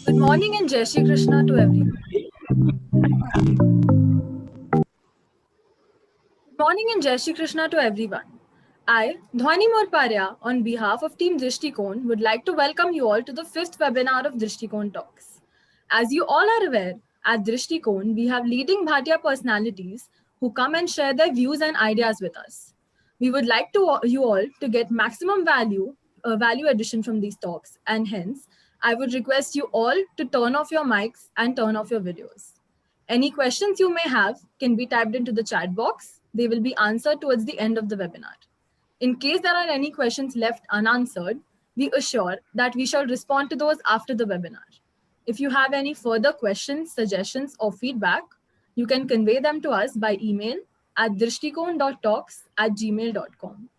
Good morning and Jai Shri Krishna to everyone. Good morning and Jai Shri Krishna to everyone. I, Dhwani Morparia, on behalf of Team Drshtikon, would like to welcome you all to the fifth webinar of Drshtikon Talks. As you all are aware, at Drshtikon, we have leading Bhatia personalities who come and share their views and ideas with us. We would like you all to get maximum value addition from these talks, and hence, I would request you all to turn off your mics and turn off your videos. Any questions you may have can be typed into the chat box. They will be answered towards the end of the webinar. In case there are any questions left unanswered, we assure that we shall respond to those after the webinar. If you have any further questions, suggestions, or feedback, you can convey them to us by email at drshtikon.talks@gmail.com.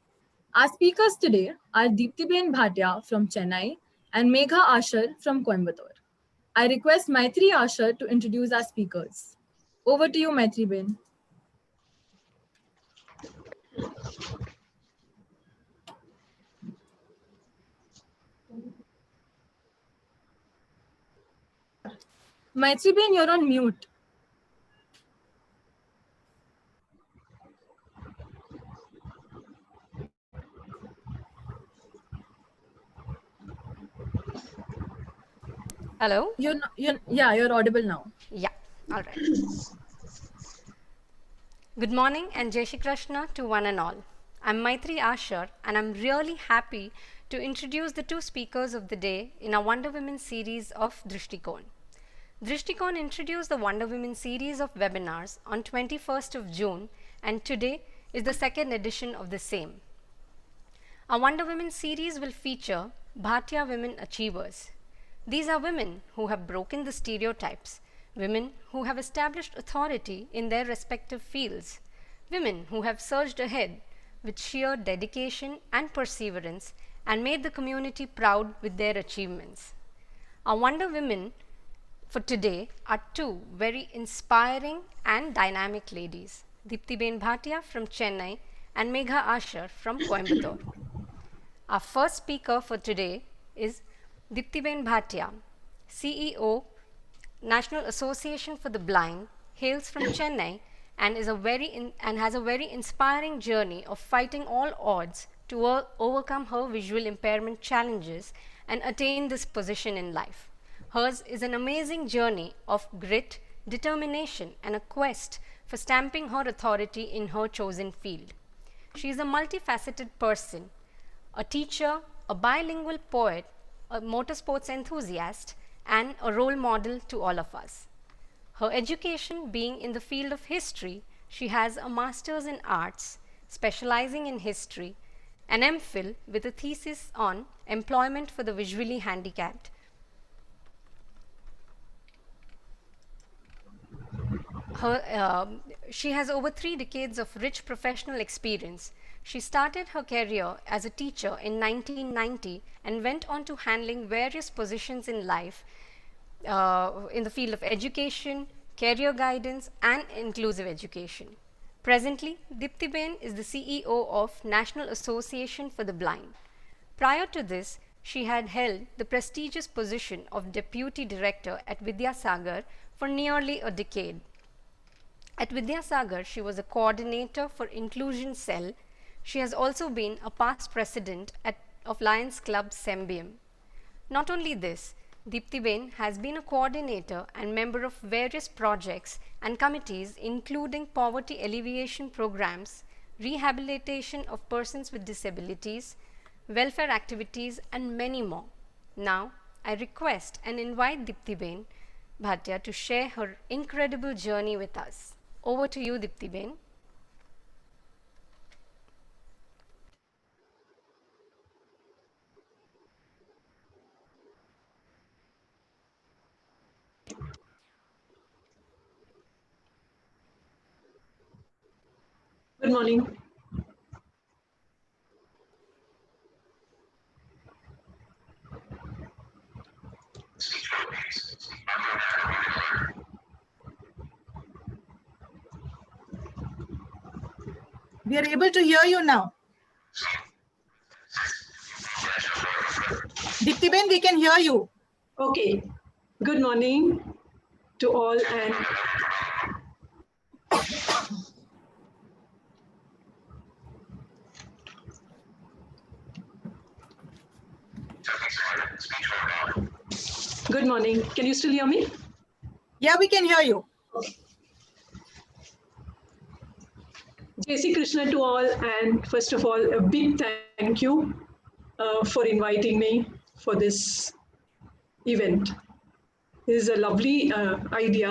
Our speakers today are Deepti Ben Bhatia from Chennai and Megha Asher from Coimbatore. I request Maitri Asher to introduce our speakers. Over to you, Maitri Ben. Maitri Ben, you're on mute. Hello? You're audible now. Yeah, all right. Good morning and Jai Shri Krishna to one and all. I'm Maitri Asher and I'm really happy to introduce the two speakers of the day in our Wonder Women series of Drshtikon. Drshtikon introduced the Wonder Women series of webinars on 21st of June and today is the second edition of the same. Our Wonder Women series will feature Bhatia women achievers. These are women who have broken the stereotypes, women who have established authority in their respective fields, women who have surged ahead with sheer dedication and perseverance and made the community proud with their achievements. Our Wonder Women for today are two very inspiring and dynamic ladies, Deepti Ben Bhatia from Chennai and Megha Asher from Coimbatore. Our first speaker for today is Deepti Ben Bhatia, CEO, National Association for the Blind, hails from Chennai and has a very inspiring journey of fighting all odds to overcome her visual impairment challenges and attain this position in life. Hers is an amazing journey of grit, determination, and a quest for stamping her authority in her chosen field. She is a multifaceted person, a teacher, a bilingual poet, a motorsports enthusiast, and a role model to all of us. Her education being in the field of history, she has a master's in arts, specializing in history, an MPhil with a thesis on employment for the visually handicapped. She has over 3 decades of rich professional experience. She started her career as a teacher in 1990 and went on to handling various positions in life in the field of education, career guidance, and inclusive education. Presently, Dipti Ben is the CEO of National Association for the Blind. Prior to this, she had held the prestigious position of Deputy Director at Vidyasagar for nearly a decade. At Vidyasagar, she was a coordinator for Inclusion Cell. She has also been a past president of Lions Club Sembium. Not only this, Deepti Ben has been a coordinator and member of various projects and committees, including poverty alleviation programs, rehabilitation of persons with disabilities, welfare activities, and many more. Now, I request and invite Deepti Ben Bhatia to share her incredible journey with us. Over to you, Deepti Ben. Good morning. We are able to hear you now. Dipti Ben, we can hear you. Okay. Good morning to all and good morning. Can you still hear me? Yeah, we can hear you. Jai Shri Krishna to all, and first of all, a big thank you for inviting me for this event. This is a lovely idea,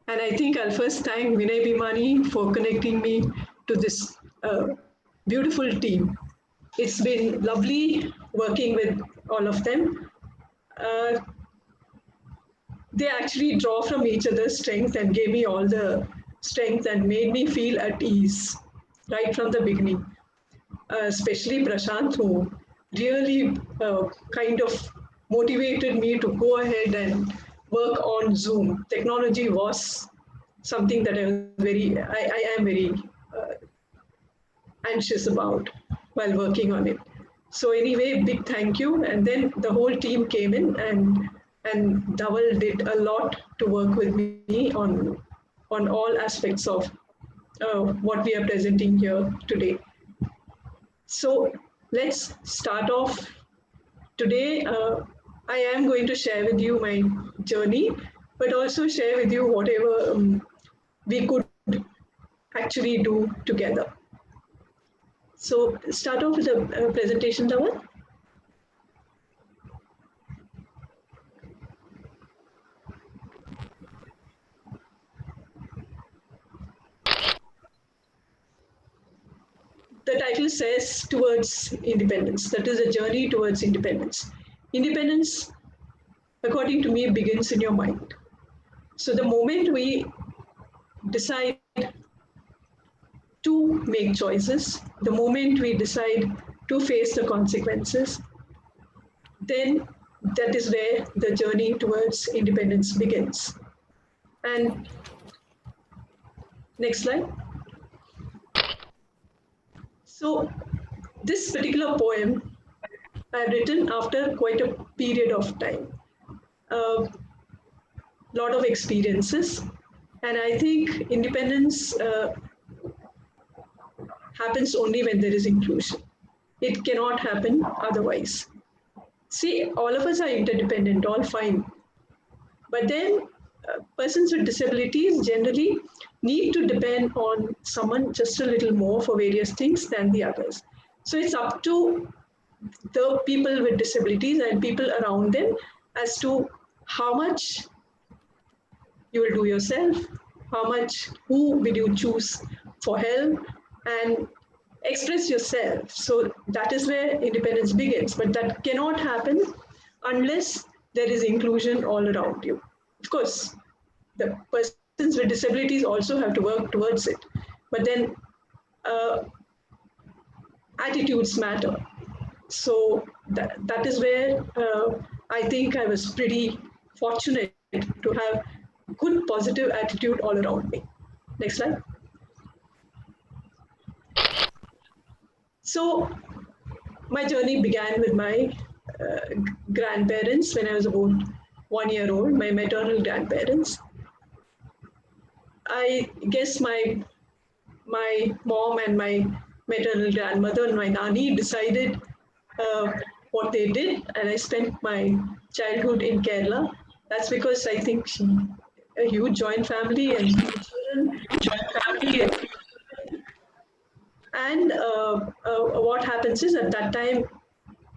and I think I'll first thank Vinay Bhimani for connecting me to this beautiful team. It's been lovely working with all of them. They actually draw from each other's strengths and gave me all the strength and made me feel at ease right from the beginning. Especially Prashant, who really kind of motivated me to go ahead and work on Zoom. Technology was something that I am very anxious about while working on it. So anyway, big thank you. And then the whole team came in, and Dhaval did a lot to work with me on all aspects of what we are presenting here today. So let's start off. Today, I am going to share with you my journey, but also share with you whatever we could actually do together. So start off with a presentation, Dhaval. The title says towards independence. That is a journey towards independence. Independence, according to me, begins in your mind. So the moment we decide to make choices, the moment we decide to face the consequences, then that is where the journey towards independence begins. And next slide. So this particular poem I've written after quite a period of time, a lot of experiences, and I think independence happens only when there is inclusion. It cannot happen otherwise. See, all of us are interdependent, all fine. But then persons with disabilities generally need to depend on someone just a little more for various things than the others. So it's up to the people with disabilities and people around them as to how much you will do yourself, who will you choose for help, and express yourself. So that is where independence begins. But that cannot happen unless there is inclusion all around you. Of course, the person persons with disabilities also have to work towards it. But then uh, attitudes matter. So that is where I think I was pretty fortunate to have good positive attitude all around me. Next slide. So my journey began with my grandparents when I was about 1 year old, my maternal grandparents. I guess my mom and my maternal grandmother and my nanny decided what they did, and I spent my childhood in Kerala. That's because I think a huge joint family and children, joint family, and what happens is at that time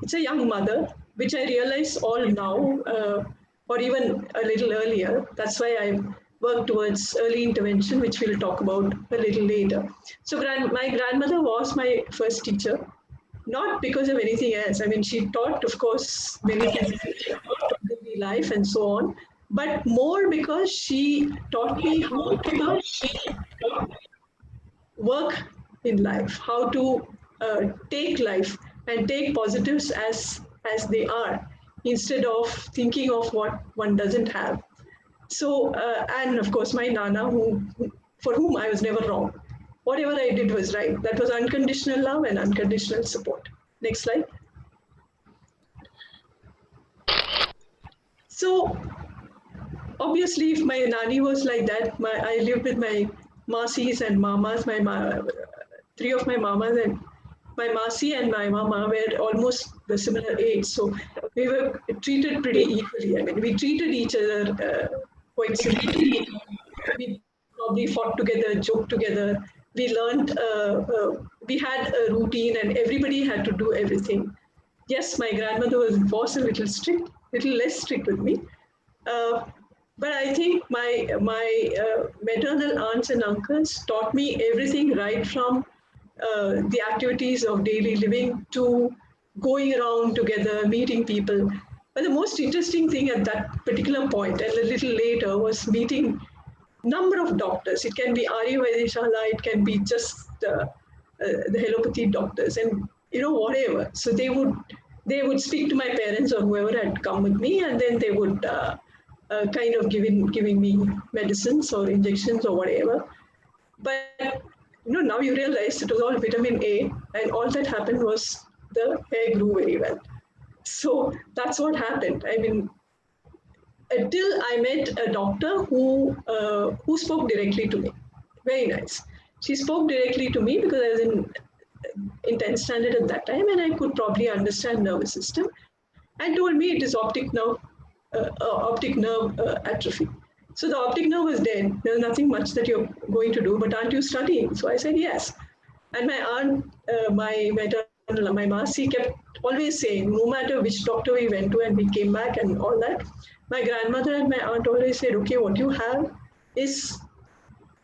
it's a young mother, which I realize all now, or even a little earlier. That's why I work towards early intervention, which we'll talk about a little later. So, my grandmother was my first teacher, not because of anything else. I mean, she taught, of course, many things, daily life and so on, but more because she taught me how to work in life, how to take life and take positives as they are, instead of thinking of what one doesn't have. So, and of course, my nana, for whom I was never wrong. Whatever I did was right. That was unconditional love and unconditional support. Next slide. So, obviously, if my nani was like that, I lived with my masis and mamas. Three of my mamas and my masi and my mama were almost the similar age, so we were treated pretty equally. I mean, we treated each other quite simply. We probably fought together, joked together. We learned. We had a routine, and everybody had to do everything. Yes, my grandmother was a little strict, little less strict with me. Uh, but I think my maternal aunts and uncles taught me everything right from the activities of daily living to going around together, meeting people. But the most interesting thing at that particular point and a little later was meeting number of doctors. It can be Ayurvedishala, it can be just the allopathy doctors, and whatever. So they would speak to my parents or whoever had come with me, and then they would kind of giving me medicines or injections or whatever. But now you realize it was all vitamin A, and all that happened was the hair grew very well. So that's what happened. I mean, until I met a doctor who spoke directly to me. Very nice. She spoke directly to me because I was in 10th standard at that time, and I could probably understand nervous system, and told me it is optic nerve atrophy. So the optic nerve was dead. There's nothing much that you're going to do, but aren't you studying? So I said yes. And my aunt, my maternal, my Masi kept always saying, no matter which doctor we went to and we came back and all that, my grandmother and my aunt always said, okay, what you have is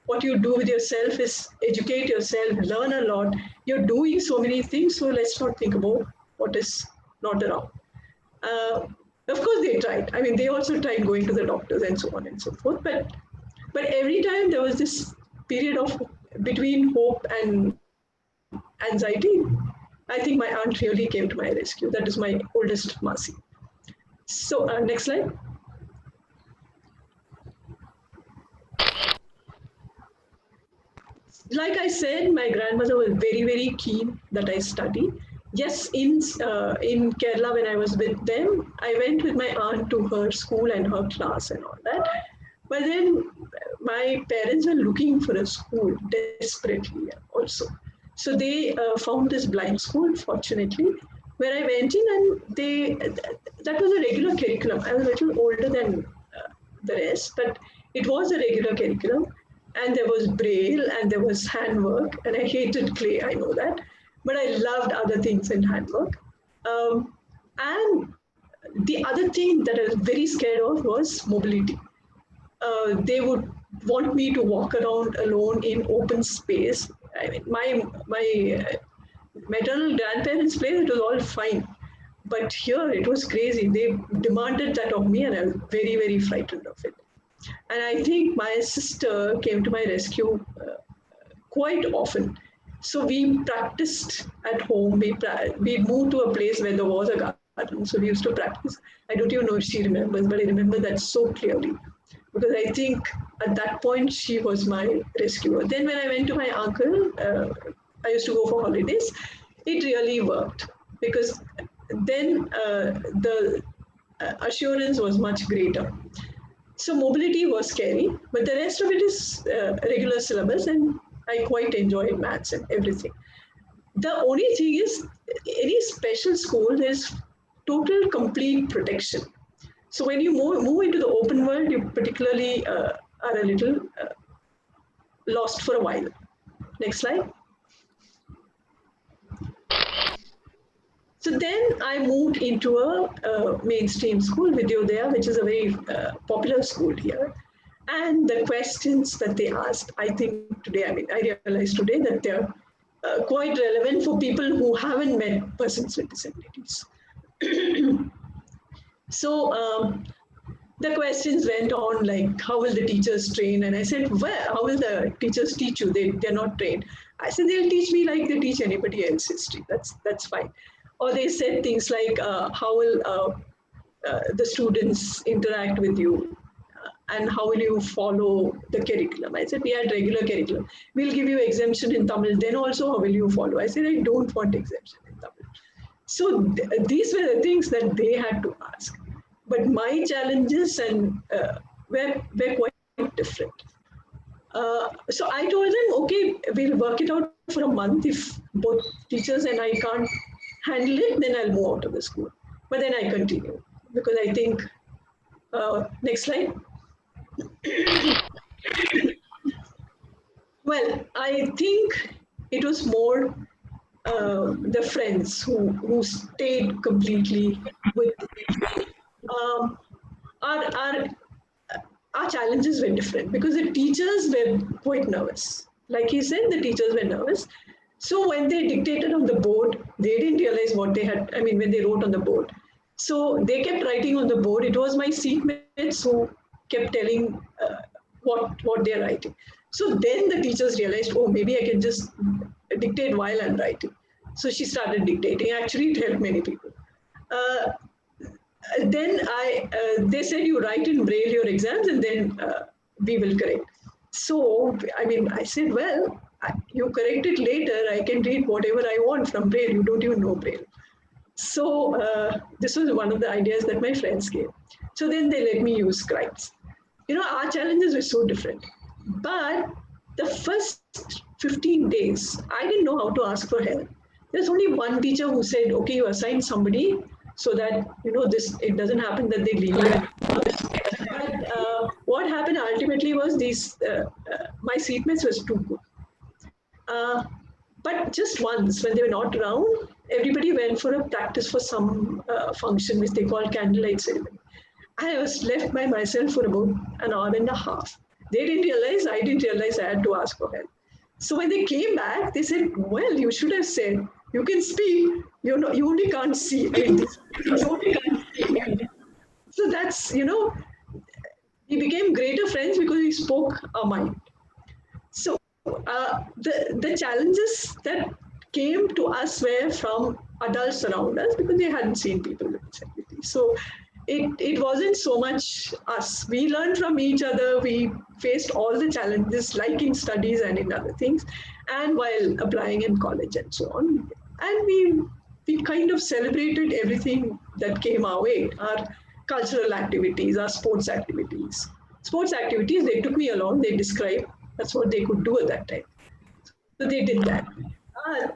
what you do with yourself is educate yourself, learn a lot. You're doing so many things, so let's not think about what is not around. Of course, they tried. I mean, they also tried going to the doctors and so on and so forth. But every time there was this period of between hope and anxiety. I think my aunt really came to my rescue. That is my oldest Masi. So next slide. Like I said, my grandmother was very, very keen that I study. Yes, in Kerala, when I was with them, I went with my aunt to her school and her class and all that. But then my parents were looking for a school desperately also. So they found this blind school, fortunately, where I went in, and that was a regular curriculum. I was a little older than the rest, but it was a regular curriculum. And there was braille and there was handwork, and I hated clay, I know that, but I loved other things in handwork. And the other thing that I was very scared of was mobility. They would want me to walk around alone in open space. I mean, my maternal grandparents' place, it was all fine, but here it was crazy. They demanded that of me, and I was very, very frightened of it. And I think my sister came to my rescue quite often. So we practiced at home. We moved to a place where there was a garden. So we used to practice. I don't even know if she remembers, but I remember that so clearly. Because I think at that point she was my rescuer. Then when I went to my uncle, I used to go for holidays. It really worked because then the assurance was much greater. So mobility was scary, but the rest of it is regular syllabus, and I quite enjoyed maths and everything. The only thing is, any special school, there's total complete protection. So when you move into the open world, you particularly are a little lost for a while. Next slide. So then I moved into a mainstream school, Vidyodaya, which is a very popular school here. And the questions that they asked, I think today, I realized today that they're quite relevant for people who haven't met persons with disabilities. So the questions went on like, how will the teachers train? And I said, well, how will the teachers teach you? They're not trained. I said, they'll teach me like they teach anybody else history. That's fine. Or they said things like, how will the students interact with you? And how will you follow the curriculum? I said, we had regular curriculum. We'll give you exemption in Tamil. Then also, how will you follow? I said, I don't want exemption in Tamil. So these were the things that they had to ask. But my challenges and were quite different. So I told them, okay, we'll work it out for a month. If both teachers and I can't handle it, then I'll move out of the school. But then I continue because I think, next slide. Well, I think it was more the friends who stayed completely with um, our, our our challenges were different because the teachers were quite nervous. Like he said, the teachers were nervous. So when they dictated on the board, they didn't realize what they had, when they wrote on the board. So they kept writing on the board. It was my seatmates who kept telling what they're writing. So then the teachers realized, oh, maybe I can just dictate while I'm writing. So she started dictating. Actually, it helped many people. Then they said you write in braille your exams and then we will correct. So I said, well, you correct it later. I can read whatever I want from braille. You don't even know braille. So this was one of the ideas that my friends gave. So then they let me use scribes. Our challenges were so different. But the first 15 days, I didn't know how to ask for help. There's only one teacher who said, okay, you assign somebody so that, it doesn't happen that they leave you. But what happened ultimately was my seatmates was too good. But just once, when they were not around, everybody went for a practice for some function which they call candlelight ceremony. I was left by myself for about an hour and a half. They didn't realize, I didn't realize I had to ask for help. So when they came back, they said, well, you should have said, you can speak, you only can't see. You only can't see. So that's, we became greater friends because we spoke our mind. So the challenges that came to us were from adults around us because they hadn't seen people with disabilities. So it wasn't so much us. We learned from each other. We faced all the challenges, like in studies and in other things, and while applying in college and so on. And we kind of celebrated everything that came our way, our cultural activities, our sports activities. Sports activities, they took me along, they described, that's what they could do at that time. So they did that.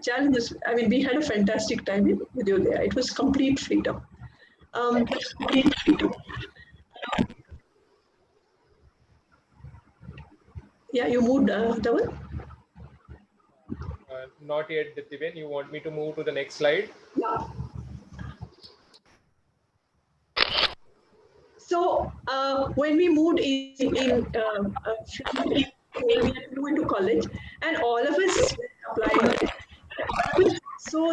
Challenges, we had a fantastic time with you there. It was complete freedom. Yeah, you moved, Dhawan? Not yet, Dipti Ben. You want me to move to the next slide? Yeah. So when we moved we had to move into college, and all of us applied. So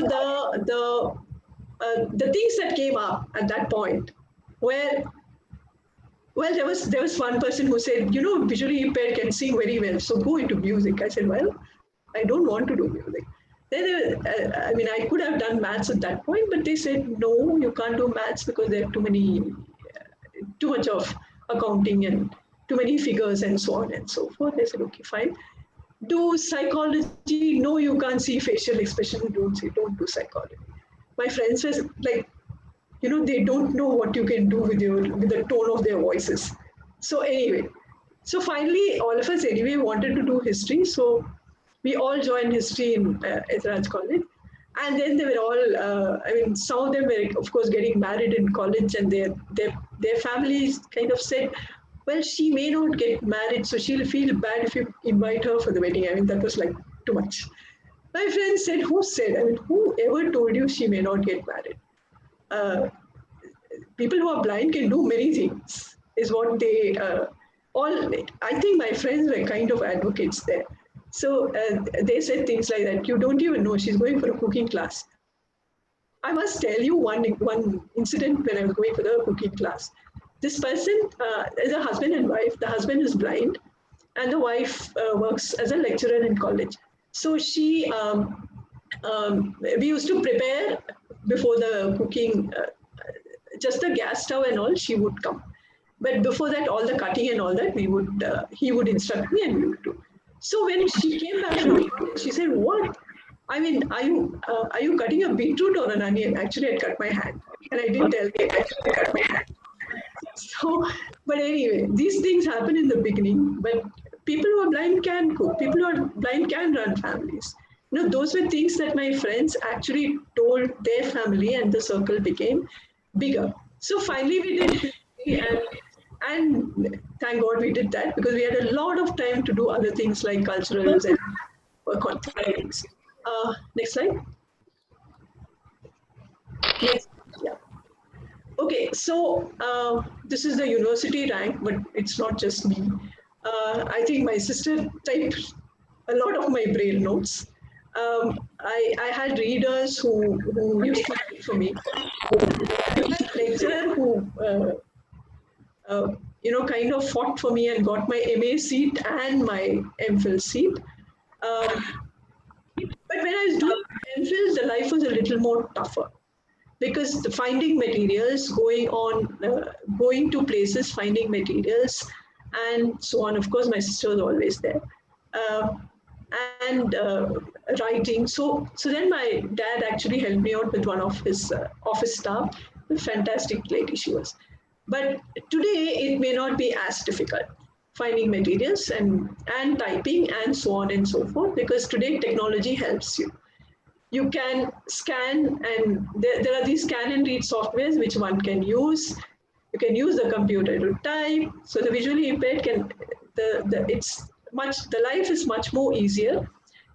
the things that came up at that point were Well, there was one person who said, visually impaired can sing very well, so go into music. I said, well, I don't want to do music. I mean, I could have done maths at that point, but they said, no, you can't do maths because there are too much of accounting and too many figures and so on and so forth. I said, okay, fine. Do psychology? No, you can't see facial expression. Don't do psychology. My friends were like, they don't know what you can do with the tone of their voices. So anyway, so finally, all of us anyway wanted to do history. So we all joined history in Raj College. And then they were all, I mean, some of them were, of course, getting married in college, and their families kind of said, well, she may not get married, so she'll feel bad if you invite her for the wedding. I mean, that was like too much. My friend said, who said? I mean, who ever told you she may not get married? Uh, People who are blind can do many things, is what they all. I think my friends were kind of advocates there. So they said things like that. You don't even know she's going for a cooking class. I must tell you one incident when I was going for the cooking class. This person is a husband and wife. The husband is blind, and the wife works as a lecturer in college. So we used to prepare before the cooking, just the gas stove and all. She would come, but before that, all the cutting and all that, he would instruct me and we would do. So when she came back from college, she said, "What? I mean, are you cutting a beetroot or an onion?" Actually, I cut my hand, and I didn't tell her. Actually, I cut my hand. So, but anyway, these things happen in the beginning. But people who are blind can cook. People who are blind can run families. Those were things that my friends actually told their family, and the circle became bigger. So finally, we did history, and thank God we did that, because we had a lot of time to do other things like culturals and work on things. Next slide. Next. Yeah. Okay, so this is the university rank, but it's not just me. I think my sister typed a lot of my braille notes. I had readers who used to write for me. Lecturer who kind of fought for me and got my MA seat and my MPhil seat. But when I was doing MPhil, the life was a little more tougher, because the finding materials, going to places, finding materials, and so on. Of course, my sister was always there, uh, and writing. So then my dad actually helped me out with one of his office staff. A fantastic lady she was. But today it may not be as difficult finding materials and typing and so on and so forth, because today technology helps you. You can scan, and there are these scan and read softwares which one can use. You can use the computer to type. So the visually impaired can, the life is much more easier,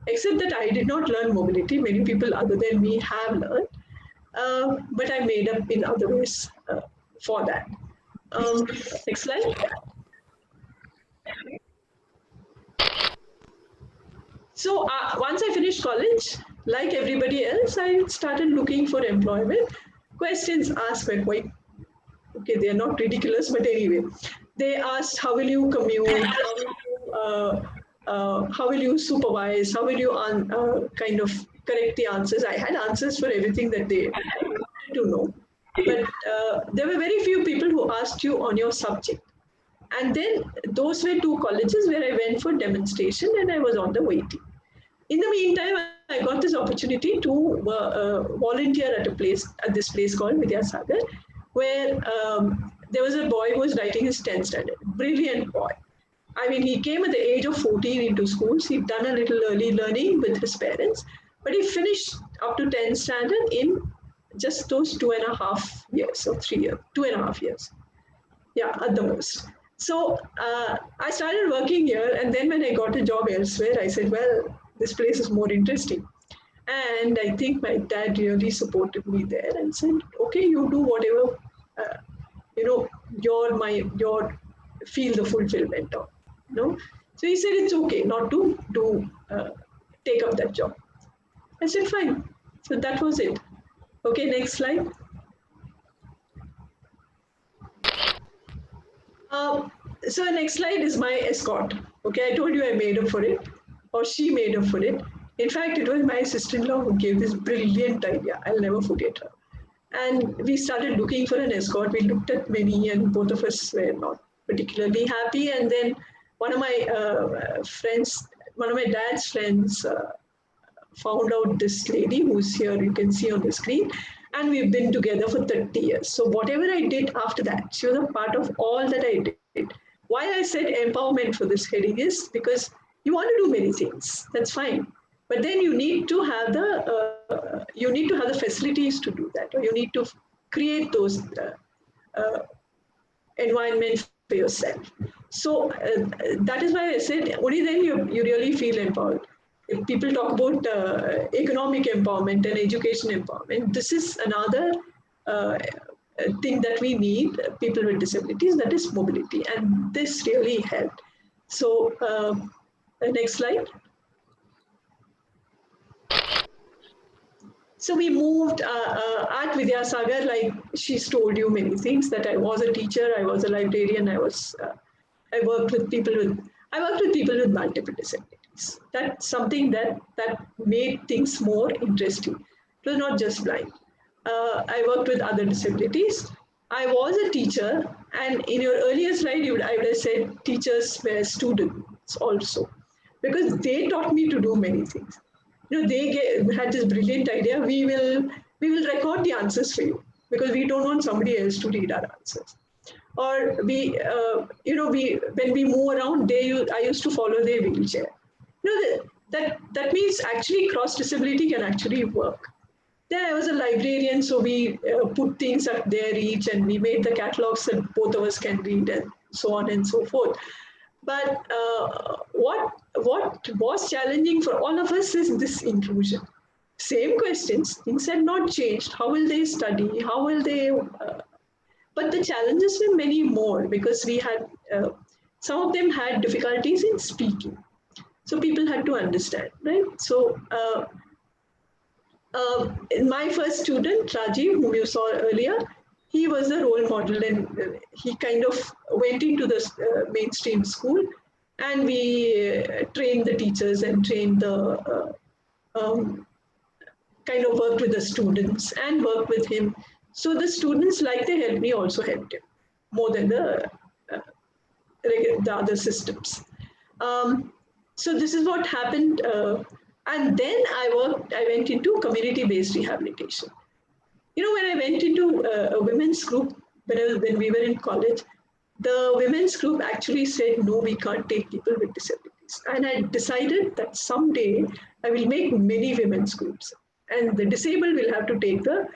except that I did not learn mobility. Many people other than me have learned, but I made up in other ways for that. Next slide. So once I finished college, like everybody else, I started looking for employment. Questions asked were quite, okay, they are not ridiculous, but anyway. They asked, how will you commute? How will you supervise? How will you kind of correct the answers? I had answers for everything that they wanted to know. But there were very few people who asked you on your subject. And then those were two colleges where I went for demonstration, and I was on the waiting. In the meantime, I got this opportunity to volunteer at this place called Vidyasagar, where there was a boy who was writing his 10th standard. Brilliant boy. I mean, he came at the age of 14 into schools. He'd done a little early learning with his parents, but he finished up to 10th standard in just those 2.5 years or 3 years, 2.5 years. Yeah, at the most. So I started working here, and then when I got a job elsewhere, I said, well, this place is more interesting. And I think my dad really supported me there and said, okay, you do whatever, your feel the fulfillment of, So he said, it's okay not to take up that job. I said, fine. So that was it. Okay, next slide. So the next slide is my escort. Okay, I told you I made up for it, or she made up for it. In fact, it was my sister-in-law who gave this brilliant idea. I'll never forget her. And we started looking for an escort. We looked at many, and both of us were not particularly happy. And then one of my friends, one of my dad's friends, found out this lady who's here, you can see on the screen, and we've been together for 30 years. So whatever I did after that, she was a part of all that I did. Why I said empowerment for this heading is because you want to do many things. That's fine, but then you need to have the facilities to do that, or you need to create those uh, environment for yourself. So that is why I said only then you really feel empowered. If people talk about economic empowerment and education empowerment, this is another uh, thing that we need, people with disabilities, that is mobility. And this really helped. So next slide. So we moved at Vidyasagar, like she's told you many things, that I was a teacher, I was a librarian, I worked with people with multiple disabilities. That's something that made things more interesting. It was not just blind. I worked with other disabilities. I was a teacher, and in your earlier slide, I would have said teachers were students also, because they taught me to do many things. Had this brilliant idea. We will record the answers for you because we don't want somebody else to read our answers. Or we when we move around, I used to follow their wheelchair. That means actually cross disability can actually work. Then I was a librarian, so we put things at their reach, and we made the catalogs that both of us can read, and so on and so forth. But what was challenging for all of us is this inclusion. Same questions, things had not changed. How will they study? How will they? But the challenges were many more because we had some of them had difficulties in speaking, so people had to understand, right? So. My first student, Rajiv, whom you saw earlier, he was a role model, and he kind of went into the mainstream school, and we trained the teachers and trained the kind of worked with the students and worked with him. So the students, like they helped me, also helped him more than the other systems. So this is what happened. And then I went into community-based rehabilitation. When I went into a women's group, when we were in college, the women's group actually said, no, we can't take people with disabilities. And I decided that someday I will make many women's groups, and the disabled will have to take the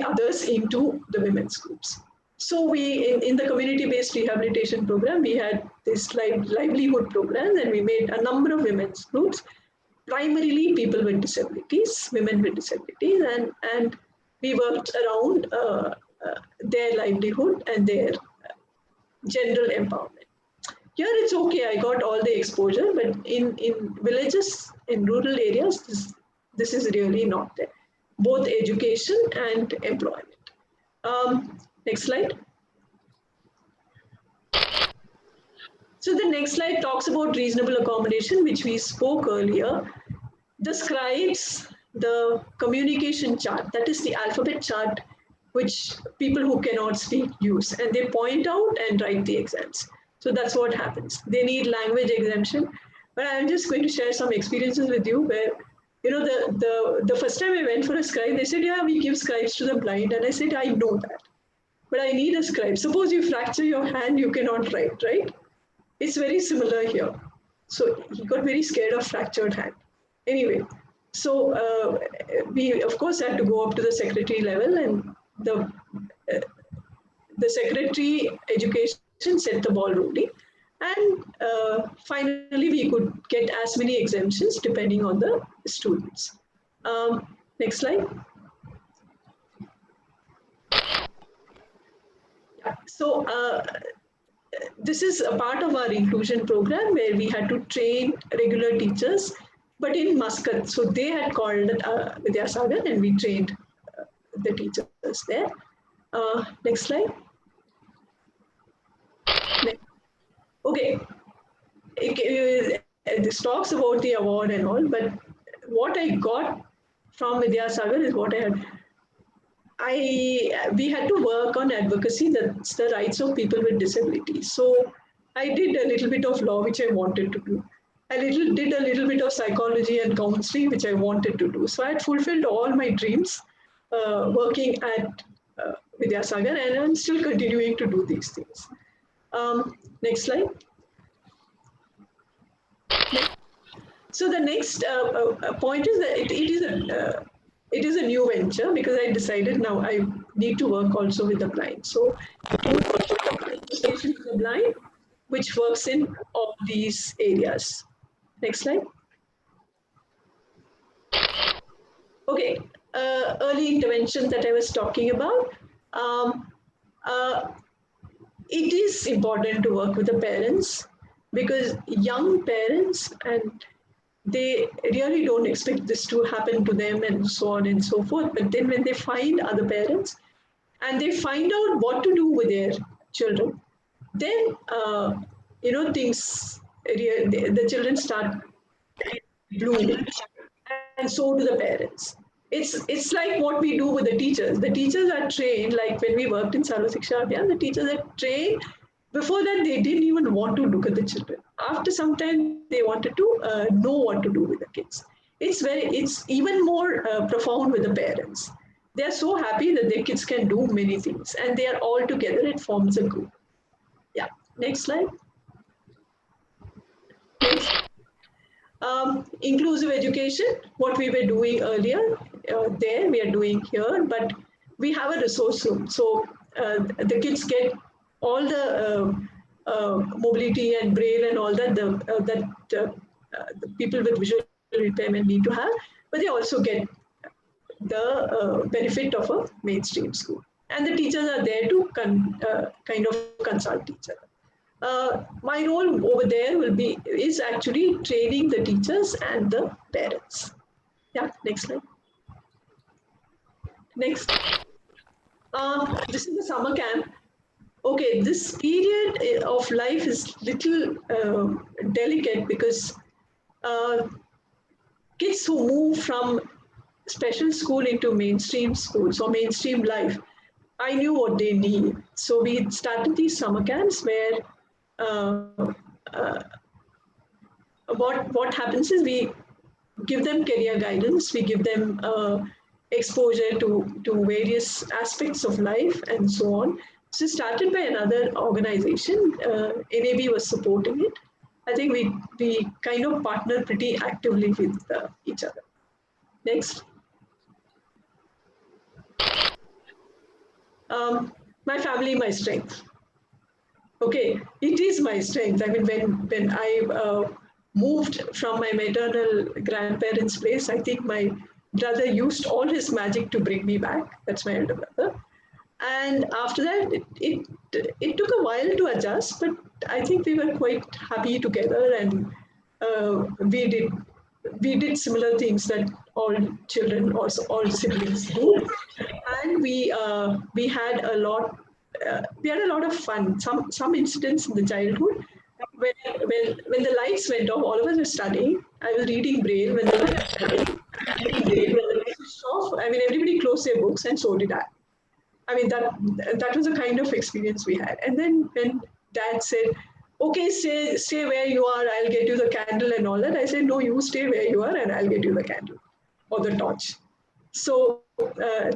others into the women's groups. So we, in the community-based rehabilitation program, we had this livelihood program, and we made a number of women's groups, primarily people with disabilities, women with disabilities, and we worked around their livelihood and their general empowerment. Here it's okay, I got all the exposure, but in villages, in rural areas, this is really not there, both education and employment. Next slide. So the next slide talks about reasonable accommodation, which we spoke earlier. Describes the communication chart, that is the alphabet chart, which people who cannot speak use, and they point out and write the exams. So that's what happens. They need language exemption. But I'm just going to share some experiences with you where, the first time I went for a scribe, they said, yeah, we give scribes to the blind. And I said, I know that, but I need a scribe. Suppose you fracture your hand, you cannot write, right? It's very similar here. So he got very scared of fractured hand. Anyway, so we of course had to go up to the secretary level, and the secretary education set the ball rolling, and finally we could get as many exemptions depending on the students. Next slide. Yeah. So this is a part of our inclusion program where we had to train regular teachers, but in Muscat. So they had called Vidyasagar, and we trained the teachers there. Next slide. Okay, this talks about the award and all, but what I got from Vidyasagar is what I had. We had to work on advocacy, that's the rights of people with disabilities. So I did a little bit of law, which I wanted to do. Did a little bit of psychology and counseling, which I wanted to do. So I had fulfilled all my dreams working at Vidyasagar, and I'm still continuing to do these things. Next slide. So the next point is that it is a new venture because I decided now I need to work also with the blind. So association for the blind, which works in all these areas. Next slide. Okay, early intervention that I was talking about. Um, uh, it is important to work with the parents because young parents and they really don't expect this to happen to them and so on and so forth. But then when they find other parents and they find out what to do with their children, then things the children start blooming, and so do the parents. It's like what we do with the teachers. The teachers are trained, like when we worked in Sarva Shiksha Abhiyan, the teachers are trained. Before that, they didn't even want to look at the children. After some time, they wanted to know what to do with the kids. It's even more profound with the parents. They are so happy that their kids can do many things, and they are all together. It forms a group. Yeah. Next slide. Next. Inclusive education, what we were doing earlier, there we are doing here, but we have a resource room. So the kids get all the mobility and braille and all that the people with visual impairment need to have, but they also get the benefit of a mainstream school. And the teachers are there to kind of consult each other. My role over there is actually training the teachers and the parents. Yeah, next slide. Next. This is the summer camp. Okay, this period of life is little delicate because kids who move from special school into mainstream schools or mainstream life, I knew what they need. So we started these summer camps where what happens is we give them career guidance, we give them exposure to various aspects of life and so on. So started by another organization, NAB was supporting it. I think we kind of partner pretty actively with each other. Next. My family, my strength. Okay, it is my strength. I mean, when I moved from my maternal grandparents' place, I think my brother used all his magic to bring me back. That's my elder brother. And after that, it took a while to adjust, but I think we were quite happy together, and we did similar things that all children, also all siblings do, and we had a lot. We had a lot of fun. Some incidents in the childhood when the lights went off, all of us were studying. I was reading Braille when the lights switched off. I mean, everybody closed their books, and so did I. I mean, that was a kind of experience we had. And then when Dad said, "Okay, stay where you are. I'll get you the candle and all that," I said, "No, you stay where you are, and I'll get you the candle or the torch." So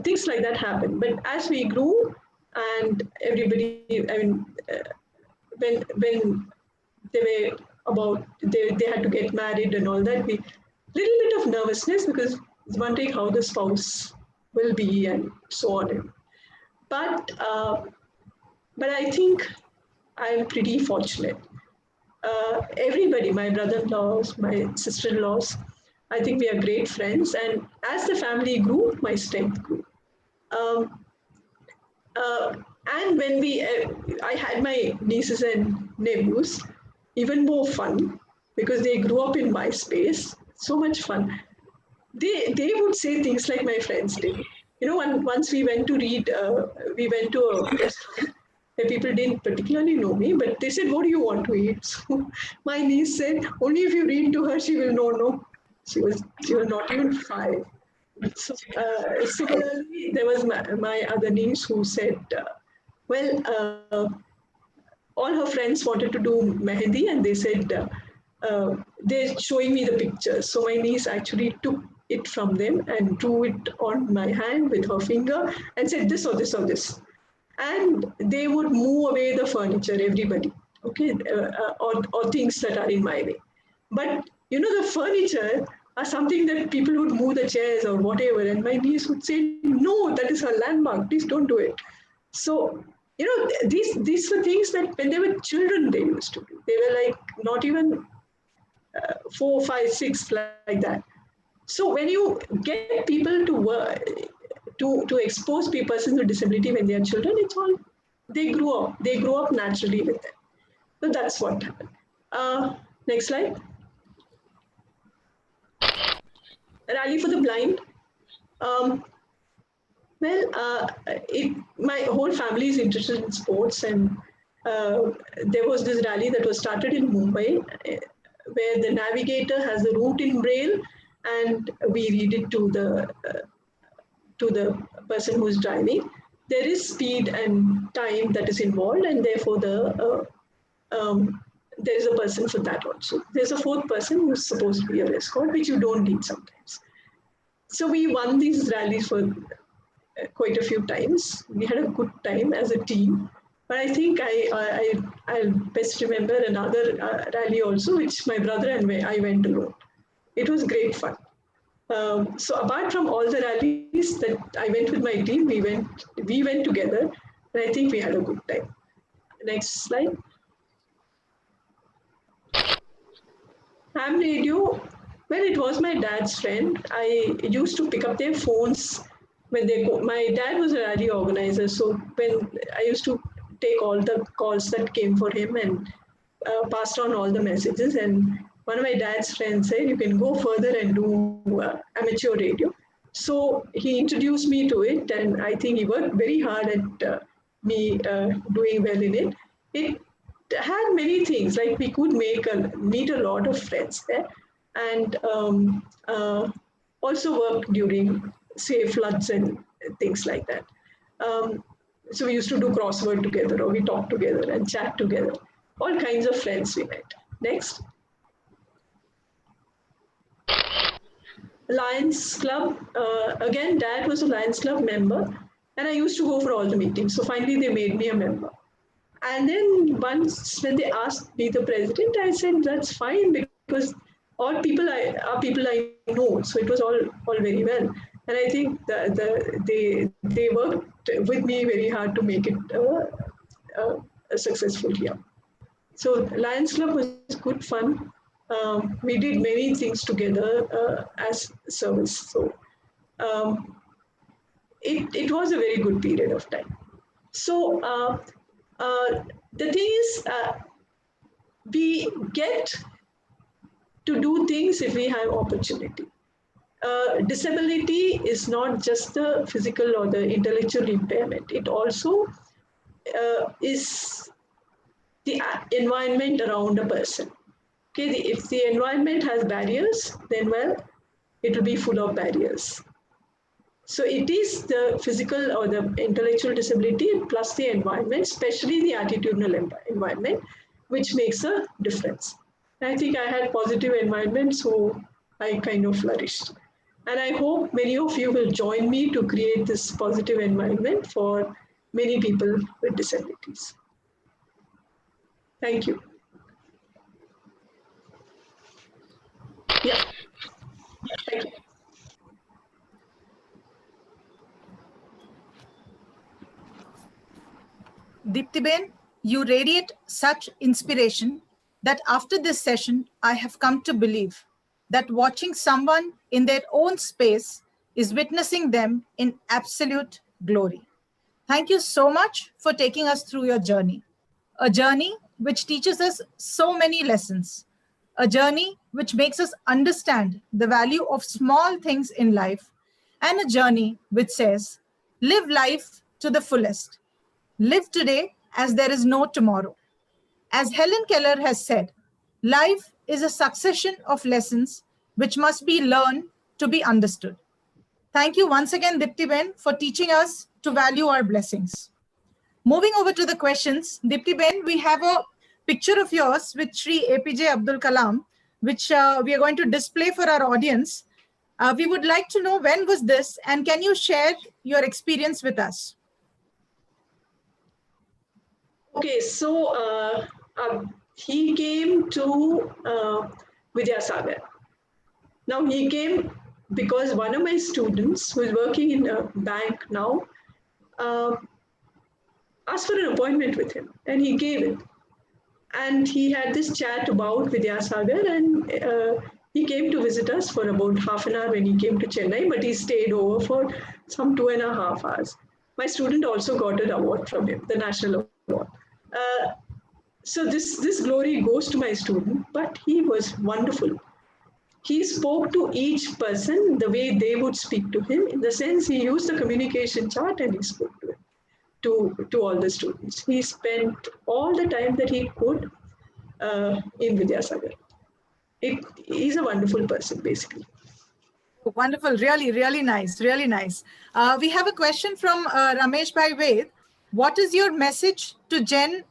things like that happened. But as we grew, and everybody, I mean, when they were they had to get married and all that, we little bit of nervousness because wondering how the spouse will be and so on. But I think I'm pretty fortunate. Everybody, my brother-in-laws, my sister-in-laws, I think we are great friends. And as the family grew, my strength grew. And when I had my nieces and nephews, even more fun because they grew up in my space. So much fun. They would say things like my friends did. You know, once we went to read, we went to a restaurant, where people didn't particularly know me, but they said, "What do you want to eat?" So my niece said, "Only if you read to her, she will know." No, she was not even 5. So, similarly, there was my other niece who said, "Well, all her friends wanted to do mehendi, and they said they're showing me the pictures." So my niece actually took it from them and drew it on my hand with her finger and said, "This or this or this." And they would move away the furniture, everybody, okay, or things that are in my way. But the furniture are something that people would move the chairs or whatever, and my niece would say, "No, that is her landmark. Please don't do it." So these were things that when they were children they used to do. They were like not even 4, 5, 6 like that. So when you get people to work to expose persons with disability when they are children, it's all they grow up naturally with them. So that's what happened. Next slide. Rally for the blind. Um, my whole family is interested in sports, and there was this rally that was started in Mumbai, where the navigator has a route in Braille, and we read it to the person who is driving. There is speed and time that is involved, and therefore there is a person for that also. There's a fourth person who's supposed to be a escort, which you don't need sometimes. So we won these rallies for quite a few times. We had a good time as a team. But I think I best remember another rally also, which my brother and I went alone. It was great fun. So apart from all the rallies that I went with my team, we went together, and I think we had a good time. Next slide. Ham radio. Well, it was my dad's friend. I used to pick up their phones when they go. My dad was a rally organizer, so when I used to take all the calls that came for him and passed on all the messages. And one of my dad's friends said, "You can go further and do amateur radio." So he introduced me to it, and I think he worked very hard at me doing well in it. It had many things, like we could meet a lot of friends there, and also work during, say, floods and things like that. So we used to do crossword together, or we talked together and chat together. All kinds of friends we met. Next. Lions Club. Again, Dad was a Lions Club member, and I used to go for all the meetings. So finally, they made me a member. And then once when they asked me the president, I said that's fine, because all people are people I know. So it was all very well. And I think they worked with me very hard to make it a successful year. So Lions Club was good fun. We did many things together as service. So it was a very good period of time. So the thing is, we get to do things if we have opportunity. Disability is not just the physical or the intellectual impairment. It also is the environment around a person. Okay, if the environment has barriers, then well, it will be full of barriers. So it is the physical or the intellectual disability plus the environment, especially the attitudinal environment, which makes a difference. I think I had positive environment, so I kind of flourished. And I hope many of you will join me to create this positive environment for many people with disabilities. Thank you. Yeah. Thank you. Deepti Ben, you radiate such inspiration that after this session, I have come to believe that watching someone in their own space is witnessing them in absolute glory. Thank you so much for taking us through your journey, a journey which teaches us so many lessons, a journey which makes us understand the value of small things in life, and a journey which says, live life to the fullest. Live today as there is no tomorrow. As Helen Keller has said, life is a succession of lessons which must be learned to be understood. Thank you once again, Dipti Ben, for teaching us to value our blessings. Moving over to the questions, Dipti Ben, we have a picture of yours with Sri APJ Abdul Kalam, which we are going to display for our audience. We would like to know, when was this, and can you share your experience with us? Okay, so he came to Vidyasagar. Now he came because one of my students who is working in a bank now uh, asked for an appointment with him, and he gave it. And he had this chat about Vidyasagar, and he came to visit us for about half an hour when he came to Chennai, but he stayed over for some 2.5 hours. My student also got an award from him, the national award. So this glory goes to my student, but he was wonderful. He spoke to each person the way they would speak to him, in the sense he used the communication chart and he spoke to him. To all the students. He spent all the time that he could in Vidyasagar. He's a wonderful person, basically. Wonderful, really, really nice, really nice. We have a question from Ramesh Bhai Ved. What is your message to Gen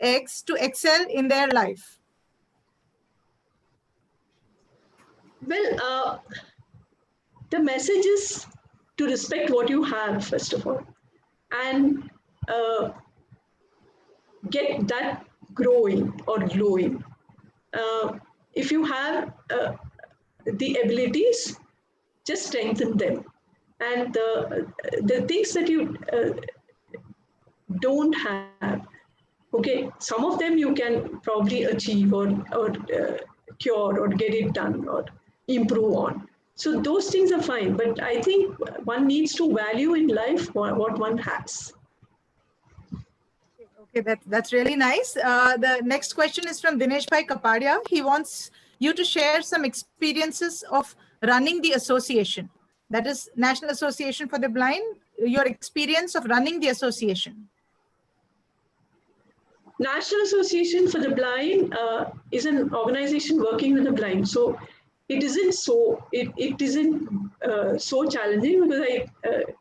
X to excel in their life? Well, the message is to respect what you have, first of all, and get that growing or glowing. If you have the abilities, just strengthen them. And the things that you don't have, okay, some of them you can probably achieve or cure or get it done or improve on. So those things are fine. But I think one needs to value in life what one has. Okay, that's really nice. The next question is from Dinesh Bhai Kapadia. He wants you to share some experiences of running the association. That is National Association for the Blind, your experience of running the association. National Association for the Blind is an organization working with the blind. So it isn't so challenging because I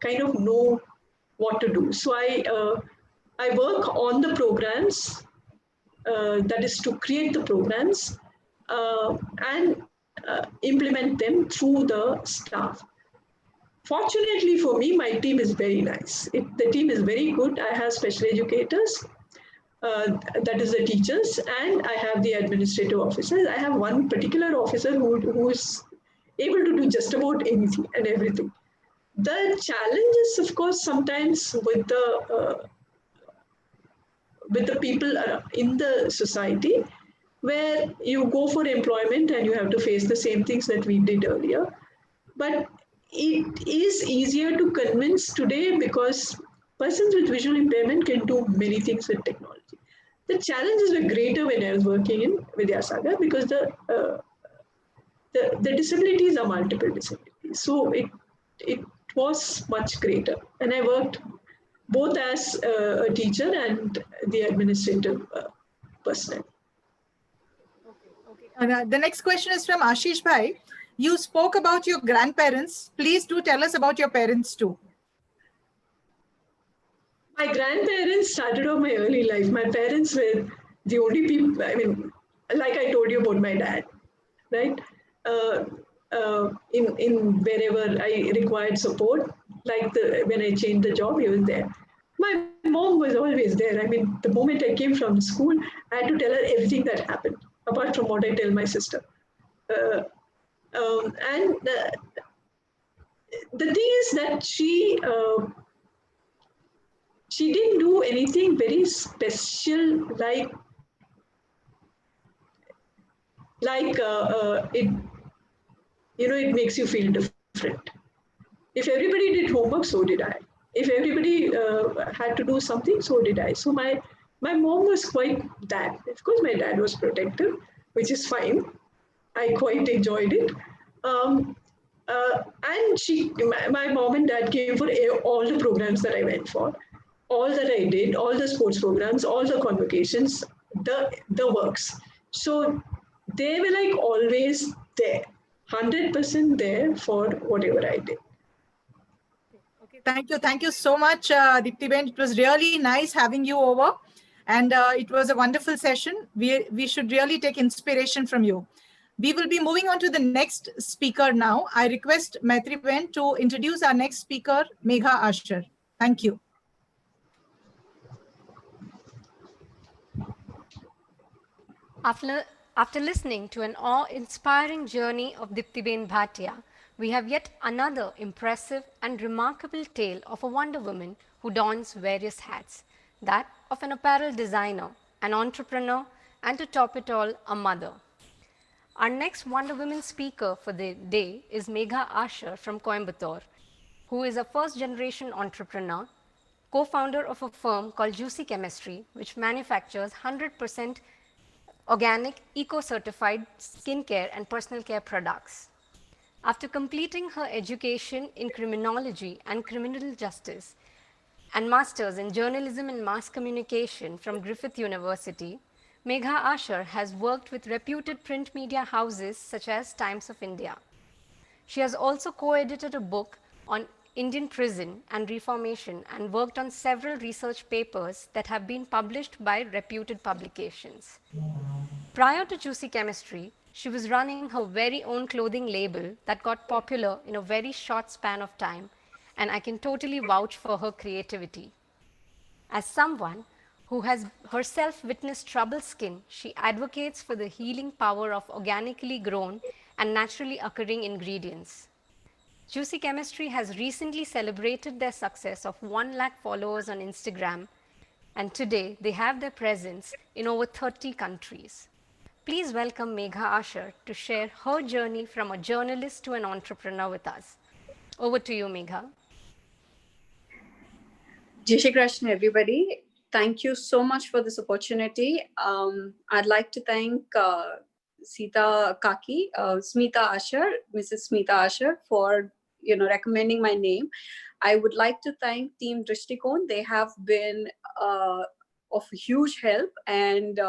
kind of know what to do. So I work on the programs, that is to create the programs and implement them through the staff. Fortunately for me, my team is very nice. The team is very good. I have special educators, that is the teachers, and I have the administrative officers. I have one particular officer who is able to do just about anything and everything. The challenge is, of course, sometimes with the people in the society, where you go for employment and you have to face the same things that we did earlier. But it is easier to convince today because persons with visual impairment can do many things with technology. The challenges were greater when I was working in Vidyasagar because the disabilities are multiple disabilities. So it was much greater. And I worked both as a teacher and the administrative personnel. Okay. The next question is from Ashish Bhai. You spoke about your grandparents. Please do tell us about your parents too. My grandparents started off my early life. My parents were the only people, I mean, like I told you about my dad, right? In wherever I required support, like when I changed the job, he was there. My mom was always there. I mean, the moment I came from school, I had to tell her everything that happened, apart from what I tell my sister. And the thing is that she didn't do anything very special, like it, it makes you feel different. If everybody did homework, so did I. If everybody had to do something, so did I. So my mom was quite that. Of course, my dad was protective, which is fine. I quite enjoyed it. And my mom and dad came for all the programs that I went for. all that I did, all the sports programs, all the convocations, the works. So they were like always there, 100% there for whatever I did. Okay, thank you so much, Dipti Ben. It was really nice having you over, and it was a wonderful session. We should really take inspiration from you. We will be moving on to the next speaker now. I request Maitri Ben to introduce our next speaker, Megha Asher. Thank you. After listening to an awe-inspiring journey of Dipti Ben Bhatia, we have yet another impressive and remarkable tale of a Wonder Woman who dons various hats, that of an apparel designer, an entrepreneur, and to top it all, a mother. Our next Wonder Woman speaker for the day is Megha Asher from Coimbatore, who is a first-generation entrepreneur, co-founder of a firm called Juicy Chemistry, which manufactures 100% organic, eco-certified skincare and personal care products. After completing her education in criminology and criminal justice and masters in journalism and mass communication from Griffith University, Megha Asher has worked with reputed print media houses such as Times of India. She has also co-edited a book on Indian prison and reformation and worked on several research papers that have been published by reputed publications. Prior to Juicy Chemistry, she was running her very own clothing label that got popular in a very short span of time, and I can totally vouch for her creativity. As someone who has herself witnessed troubled skin, she advocates for the healing power of organically grown and naturally occurring ingredients. Juicy Chemistry has recently celebrated their success of 1 lakh followers on Instagram, and today they have their presence in over 30 countries. Please welcome Megha Asher to share her journey from a journalist to an entrepreneur with us. Over to you, Megha. Drshtikon, everybody. Thank you so much for this opportunity. I'd like to thank Sita Kaki, Smita Asher, Mrs. Smita Asher, for recommending my name. I would like to thank Team Drshtikon. They have been of huge help, and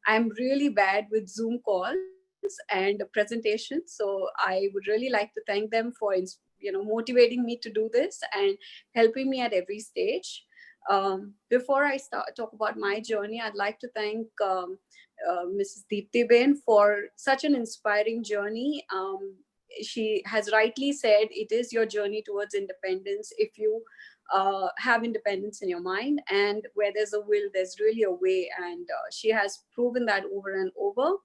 I'm really bad with Zoom calls and presentations. So I would really like to thank them for motivating me to do this and helping me at every stage. Before I talk about my journey, I'd like to thank Mrs. Deepti Ben for such an inspiring journey. She has rightly said it is your journey towards independence. If you have independence in your mind, and where there's a will, there's really a way. And she has proven that over and over.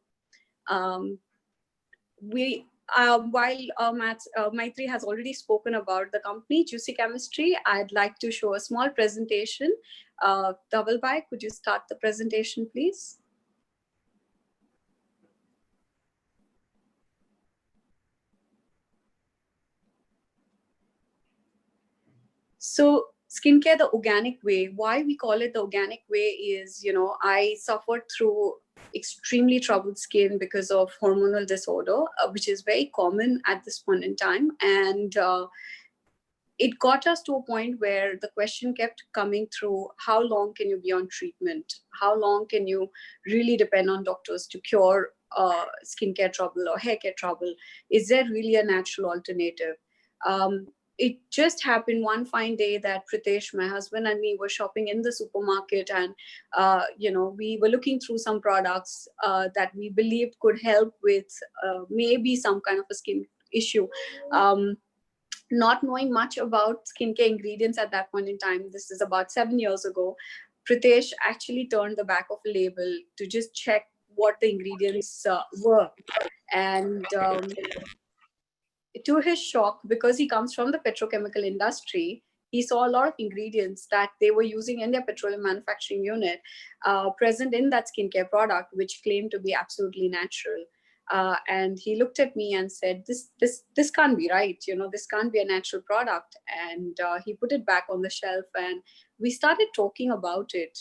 While Maitri has already spoken about the company, Juicy Chemistry, I'd like to show a small presentation. Dhavalbhai, could you start the presentation, please? So skincare the organic way, why we call it the organic way is, I suffered through extremely troubled skin because of hormonal disorder, which is very common at this point in time. And it got us to a point where the question kept coming through: how long can you be on treatment? How long can you really depend on doctors to cure skincare trouble or hair care trouble? Is there really a natural alternative? It just happened one fine day that Pritesh, my husband, and me were shopping in the supermarket, and we were looking through some products that we believed could help with maybe some kind of a skin issue. Not knowing much about skincare ingredients at that point in time, this is about 7 years ago, Pritesh actually turned the back of a label to just check what the ingredients were. And to his shock, because he comes from the petrochemical industry, he saw a lot of ingredients that they were using in their petroleum manufacturing unit present in that skincare product, which claimed to be absolutely natural. And he looked at me and said, this can't be right. This can't be a natural product. And he put it back on the shelf, and we started talking about it.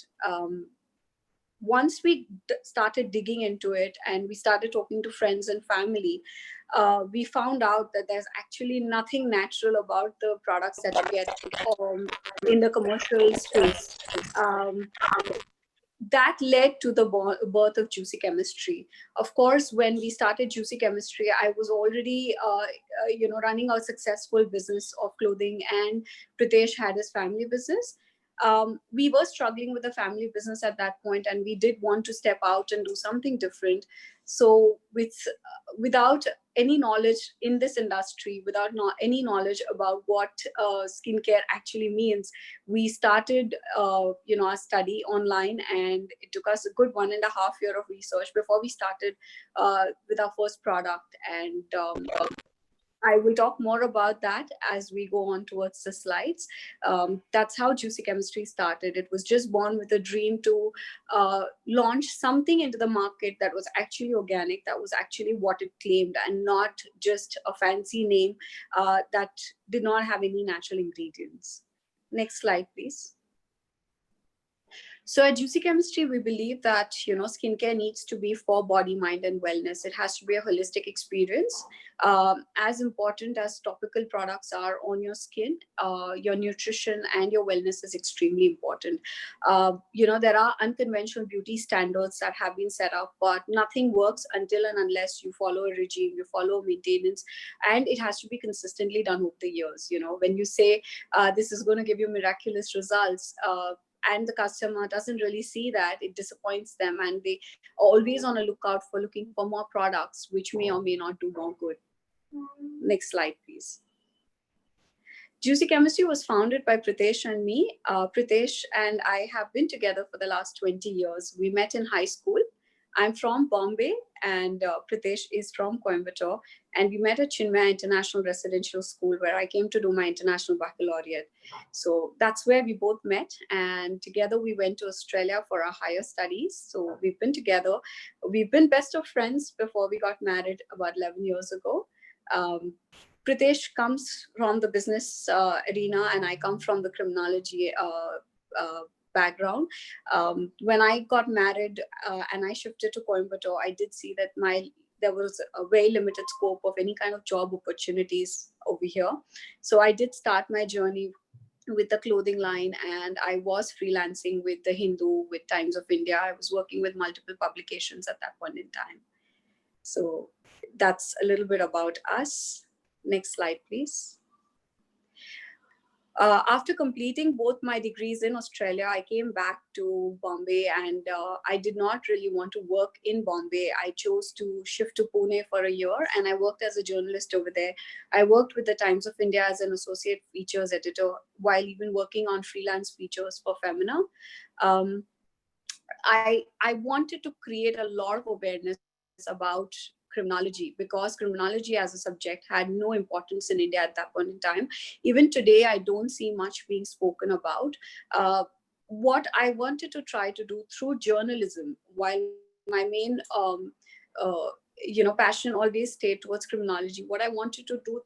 Once we started digging into it and we started talking to friends and family, we found out that there's actually nothing natural about the products that you get in the commercial space. Um, that led to the birth of Juicy Chemistry. Of course, when we started Juicy Chemistry, I was already running a successful business of clothing, and Pritesh had his family business. We were struggling with the family business at that point, and we did want to step out and do something different. So without any knowledge in this industry, without any knowledge about what skincare actually means, we started our study online, and it took us a good 1.5 years of research before we started with our first product. And I will talk more about that as we go on towards the slides. That's how Juicy Chemistry started. It was just born with a dream to launch something into the market that was actually organic, that was actually what it claimed, and not just a fancy name that did not have any natural ingredients. Next slide, please. So at Juicy Chemistry, we believe that skincare needs to be for body, mind, and wellness. It has to be a holistic experience. As important as topical products are on your skin, your nutrition and your wellness is extremely important. There are unconventional beauty standards that have been set up, but nothing works until and unless you follow a regime, you follow maintenance, and it has to be consistently done over the years. When you say this is going to give you miraculous results, and the customer doesn't really see that, it disappoints them, and they are always on a lookout for looking for more products which may or may not do more good. Next slide, please. Juicy Chemistry was founded by Pritesh and me. Pritesh and I have been together for the last 20 years. We met in high school. I'm from Bombay, and Pritesh is from Coimbatore. And we met at Chinmaya International Residential School, where I came to do my international baccalaureate. So that's where we both met. And together we went to Australia for our higher studies. So we've been together. We've been best of friends before we got married about 11 years ago. Pritesh comes from the business arena, and I come from the criminology background. When I got married and I shifted to Coimbatore, I did see that there was a very limited scope of any kind of job opportunities over here. So I did start my journey with the clothing line, and I was freelancing with The Hindu, with Times of India. I was working with multiple publications at that point in time. So that's a little bit about us. Next slide, please. After completing both my degrees in Australia, I came back to Bombay, and I did not really want to work in Bombay. I chose to shift to Pune for a year, and I worked as a journalist over there. I worked with the Times of India as an associate features editor, while even working on freelance features for Femina. I wanted to create a lot of awareness about criminology, because criminology as a subject had no importance in India at that point in time. Even today, I don't see much being spoken about. What I wanted to try to do through journalism, while my main passion always stayed towards criminology, what I wanted to do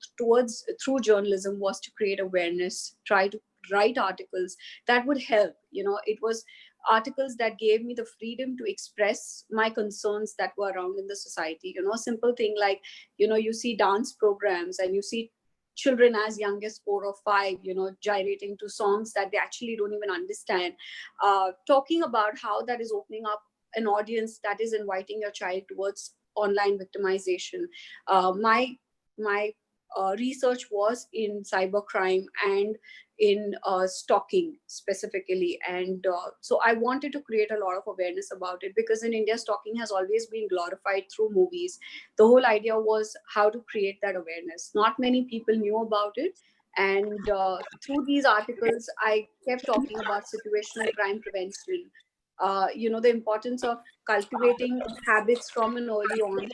through journalism was to create awareness, try to write articles that would help. It was articles that gave me the freedom to express my concerns that were around in the society. Simple thing like, you see dance programs, and you see children as young as 4 or 5, gyrating to songs that they actually don't even understand, talking about how that is opening up an audience that is inviting your child towards online victimization. My research was in cybercrime and in stalking specifically, and so I wanted to create a lot of awareness about it, because in India, stalking has always been glorified through movies. The whole idea was how to create that awareness. Not many people knew about it, and through these articles, I kept talking about situational crime prevention, the importance of cultivating habits from an early on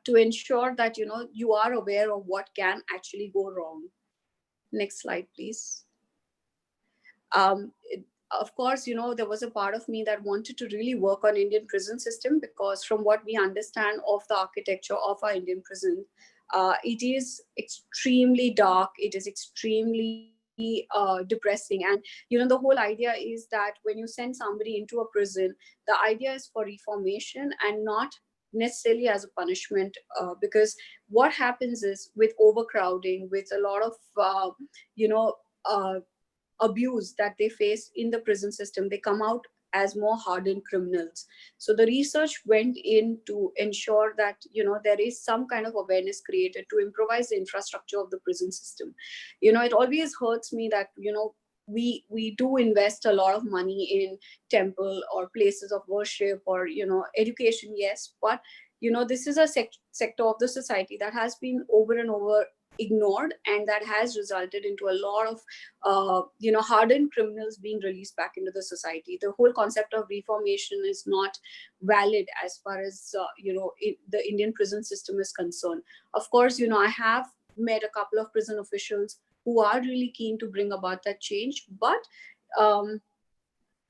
to ensure that you are aware of what can actually go wrong. Next slide, please. Of course, there was a part of me that wanted to really work on Indian prison system, because from what we understand of the architecture of our Indian prison, it is extremely dark, it is extremely depressing. And the whole idea is that when you send somebody into a prison, the idea is for reformation and not necessarily as a punishment, because what happens is, with overcrowding, with a lot of you know uh, abuse that they face in the prison system, they come out as more hardened criminals. So the research went in to ensure that there is some kind of awareness created to improvise the infrastructure of the prison system. It always hurts me that we do invest a lot of money in temple or places of worship or education, yes, but this is a sector of the society that has been over and over ignored, and that has resulted into a lot of hardened criminals being released back into the society. The whole concept of reformation is not valid as far as the Indian prison system is concerned. Of course, I have met a couple of prison officials who are really keen to bring about that change, but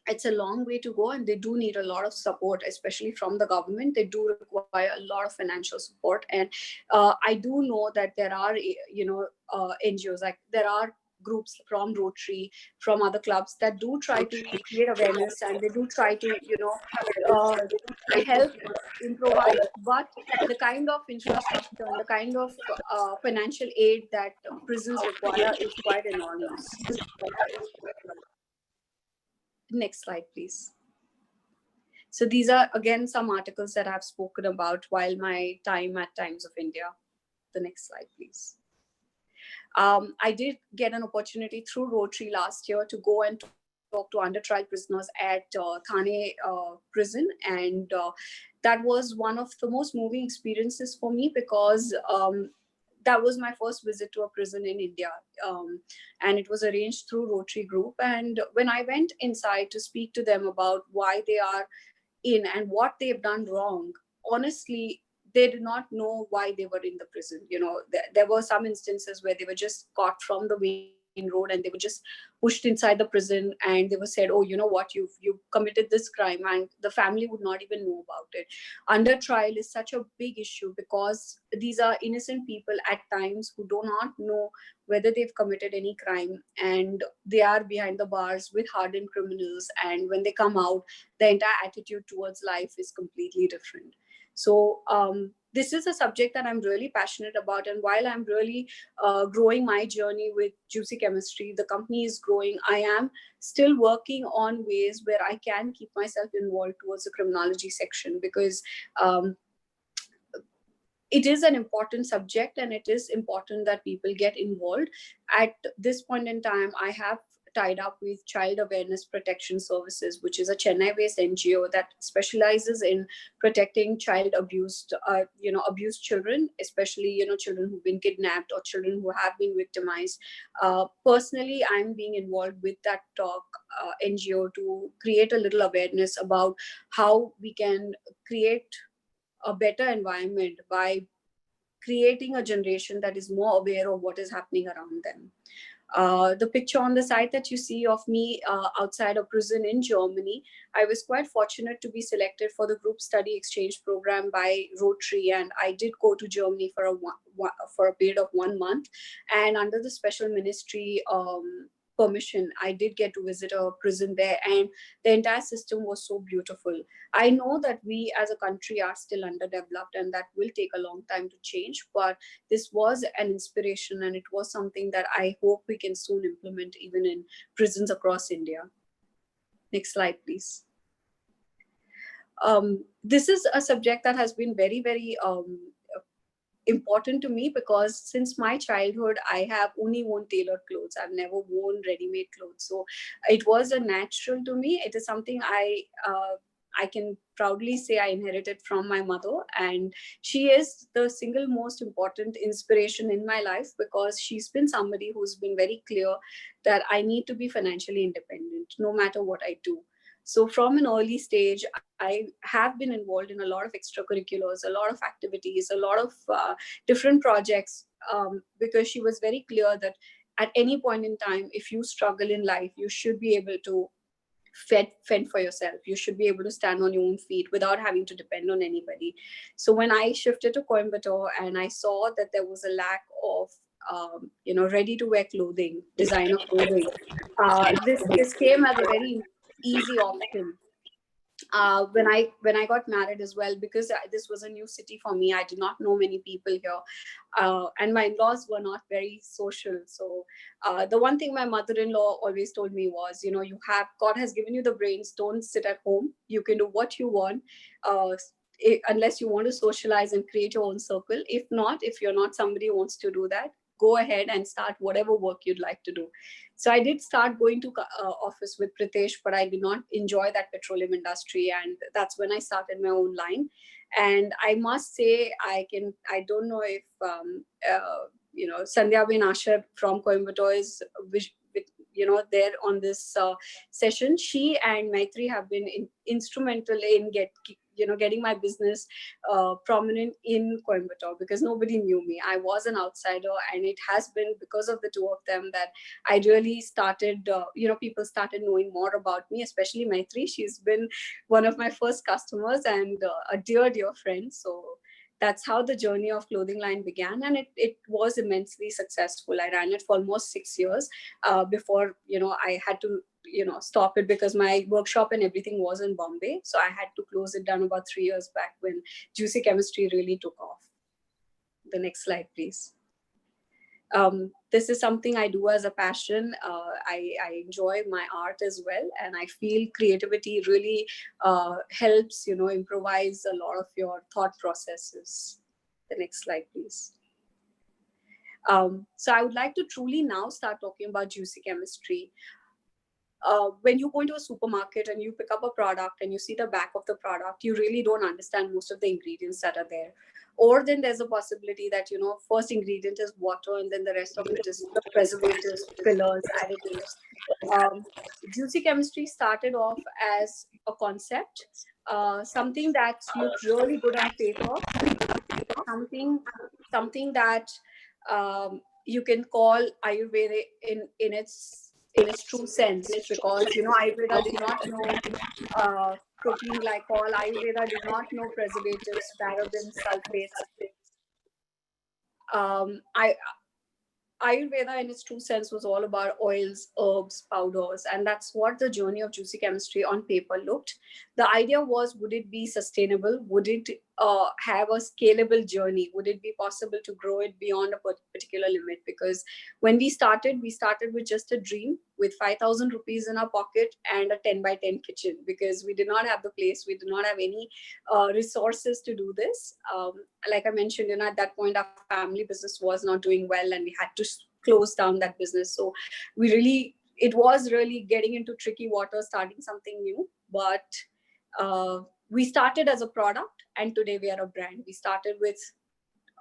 it's a long way to go, and they do need a lot of support, especially from the government. They do require a lot of financial support. And I do know that there are NGOs, like there are groups from Rotary, from other clubs, that do try to create awareness, and they do try to uh, help improvise, but the kind of infrastructure and the kind of financial aid that prisons require is quite enormous. Next slide, please. So these are, again, some articles that I've spoken about while my time at Times of India. The next slide, please. I did get an opportunity through Rotary last year to go and talk to under-trial prisoners at Thane prison. And that was one of the most moving experiences for me, because that was my first visit to a prison in India. And it was arranged through Rotary Group. And when I went inside to speak to them about why they are in and what they've done wrong, honestly, they did not know why they were in the prison. There were some instances where they were just caught from the main road and they were just pushed inside the prison, and they were said, oh, you know what, you've committed this crime, and the family would not even know about it. Under trial is such a big issue, because these are innocent people at times who do not know whether they've committed any crime, and they are behind the bars with hardened criminals, and when they come out, the entire attitude towards life is completely different. So this is a subject that I'm really passionate about. And while I'm really growing my journey with Juicy Chemistry, the company is growing, I am still working on ways where I can keep myself involved towards the criminology section, because it is an important subject, and it is important that people get involved. At this point in time, I have tied up with Child Awareness Protection Services, which is a Chennai-based NGO that specializes in protecting abused children, especially children who've been kidnapped or children who have been victimized. Personally, I'm being involved with that NGO to create a little awareness about how we can create a better environment by creating a generation that is more aware of what is happening around them. The picture on the side that you see of me outside a prison in Germany, I was quite fortunate to be selected for the group study exchange program by Rotary, and I did go to Germany for a period of 1 month. And under the special ministry permission, I did get to visit a prison there, and the entire system was so beautiful. I know that we as a country are still underdeveloped, and that will take a long time to change, but this was an inspiration, and it was something that I hope we can soon implement even in prisons across India. Next slide, please. This is a subject that has been very, very important to me, because since my childhood, I have only worn tailored clothes. I've never worn ready-made clothes. So it was a natural to me. It is something I can proudly say I inherited from my mother. And she is the single most important inspiration in my life, because she's been somebody who's been very clear that I need to be financially independent no matter what I do. So from an early stage, I have been involved in a lot of extracurriculars, a lot of activities, a lot of different projects, because she was very clear that at any point in time, if you struggle in life, you should be able to fend for yourself. You should be able to stand on your own feet without having to depend on anybody. So when I shifted to Coimbatore and I saw that there was a lack of ready to wear clothing, designer clothing. This came as a very easy option when I got married as well, because this was a new city for me. I did not know many people here, and my in-laws were not very social. So the one thing my mother-in-law always told me was, God has given you the brains. Don't sit at home. You can do what you want. Unless you want to socialize and create your own circle. If not, if you're not somebody who wants to do that, go ahead and start whatever work you'd like to do. So I did start going to office with Pritesh, but I did not enjoy that petroleum industry. And that's when I started my own line. And I must say, I don't know if, Sandhya Ben Asher from Coimbatore is, there on this session. She and Maitri have been instrumental in getting my business prominent in Coimbatore, because nobody knew me. I was an outsider, and it has been because of the two of them that I really started, people started knowing more about me, especially Maitri. She's been one of my first customers and a dear, dear friend. So that's how the journey of clothing line began, and it was immensely successful. I ran it for almost 6 years before I had to stop it, because my workshop and everything was in Bombay. So I had to close it down about 3 years back when Juicy Chemistry really took off. The next slide, please. This is something I do as a passion. I enjoy my art as well, and I feel creativity really helps, improvise a lot of your thought processes. The next slide, please. So I would like to truly now start talking about Juicy Chemistry. When you go into a supermarket and you pick up a product and you see the back of the product, you really don't understand most of the ingredients that are there. Or then there's a possibility that, first ingredient is water and then the rest of it is preservatives, fillers, additives. Juicy Chemistry started off as a concept, something that looked really good on paper, something that you can call Ayurveda in its true sense, because Ayurveda did not know protein glycol. Ayurveda did not know preservatives, parabens, sulfates. Ayurveda in its true sense was all about oils, herbs, powders, and that's what the journey of Juicy Chemistry on paper looked. The idea was, would it be sustainable? Would it have a scalable journey? Would it be possible to grow it beyond a particular limit? Because when we started with just a dream, with 5,000 rupees in our pocket and a 10 by 10 kitchen, because we did not have the place, we did not have any resources to do this. Like I mentioned, at that point, our family business was not doing well, and we had to close down that business. So it was really getting into tricky water, starting something new. But we started as a product, and today we are a brand. We started with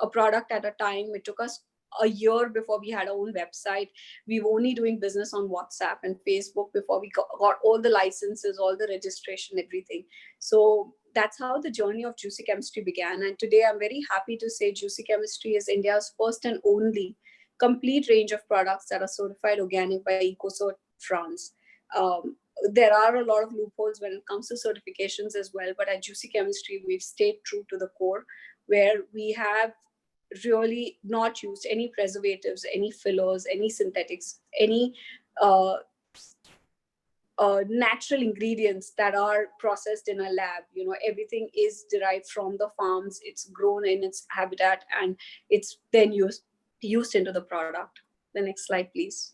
a product at a time. It took us a year before we had our own website. We were only doing business on WhatsApp and Facebook before we got all the licenses, all the registration, everything. So that's how the journey of Juicy Chemistry began. And today I'm very happy to say Juicy Chemistry is India's first and only complete range of products that are certified organic by EcoCert France. There are a lot of loopholes when it comes to certifications as well, but at Juicy Chemistry, we've stayed true to the core, where we have really not used any preservatives, any fillers, any synthetics, any natural ingredients that are processed in a lab. Everything is derived from the farms. It's grown in its habitat, and it's then used into the product. The next slide, please.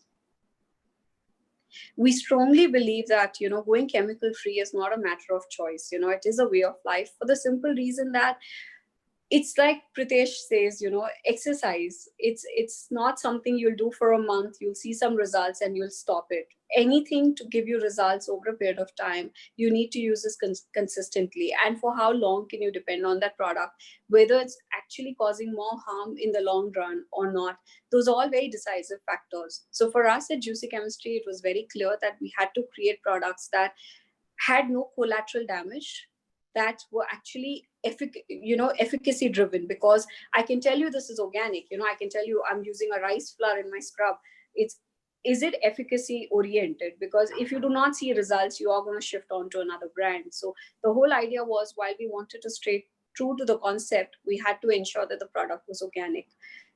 We strongly believe that, going chemical free is not a matter of choice. It is a way of life, for the simple reason that it's like Pritesh says, exercise. It's not something you'll do for a month, you'll see some results and you'll stop it. Anything to give you results over a period of time, you need to use this consistently. And for how long can you depend on that product, whether it's actually causing more harm in the long run or not? Those are all very decisive factors. So for us at Juicy Chemistry, it was very clear that we had to create products that had no collateral damage, that were actually efficacy driven. Because I can tell you this is organic, I can tell you I'm using a rice flour in my scrub. Is it efficacy oriented? Because if you do not see results, you are going to shift on to another brand. So the whole idea was, while we wanted to stay true to the concept, we had to ensure that the product was organic.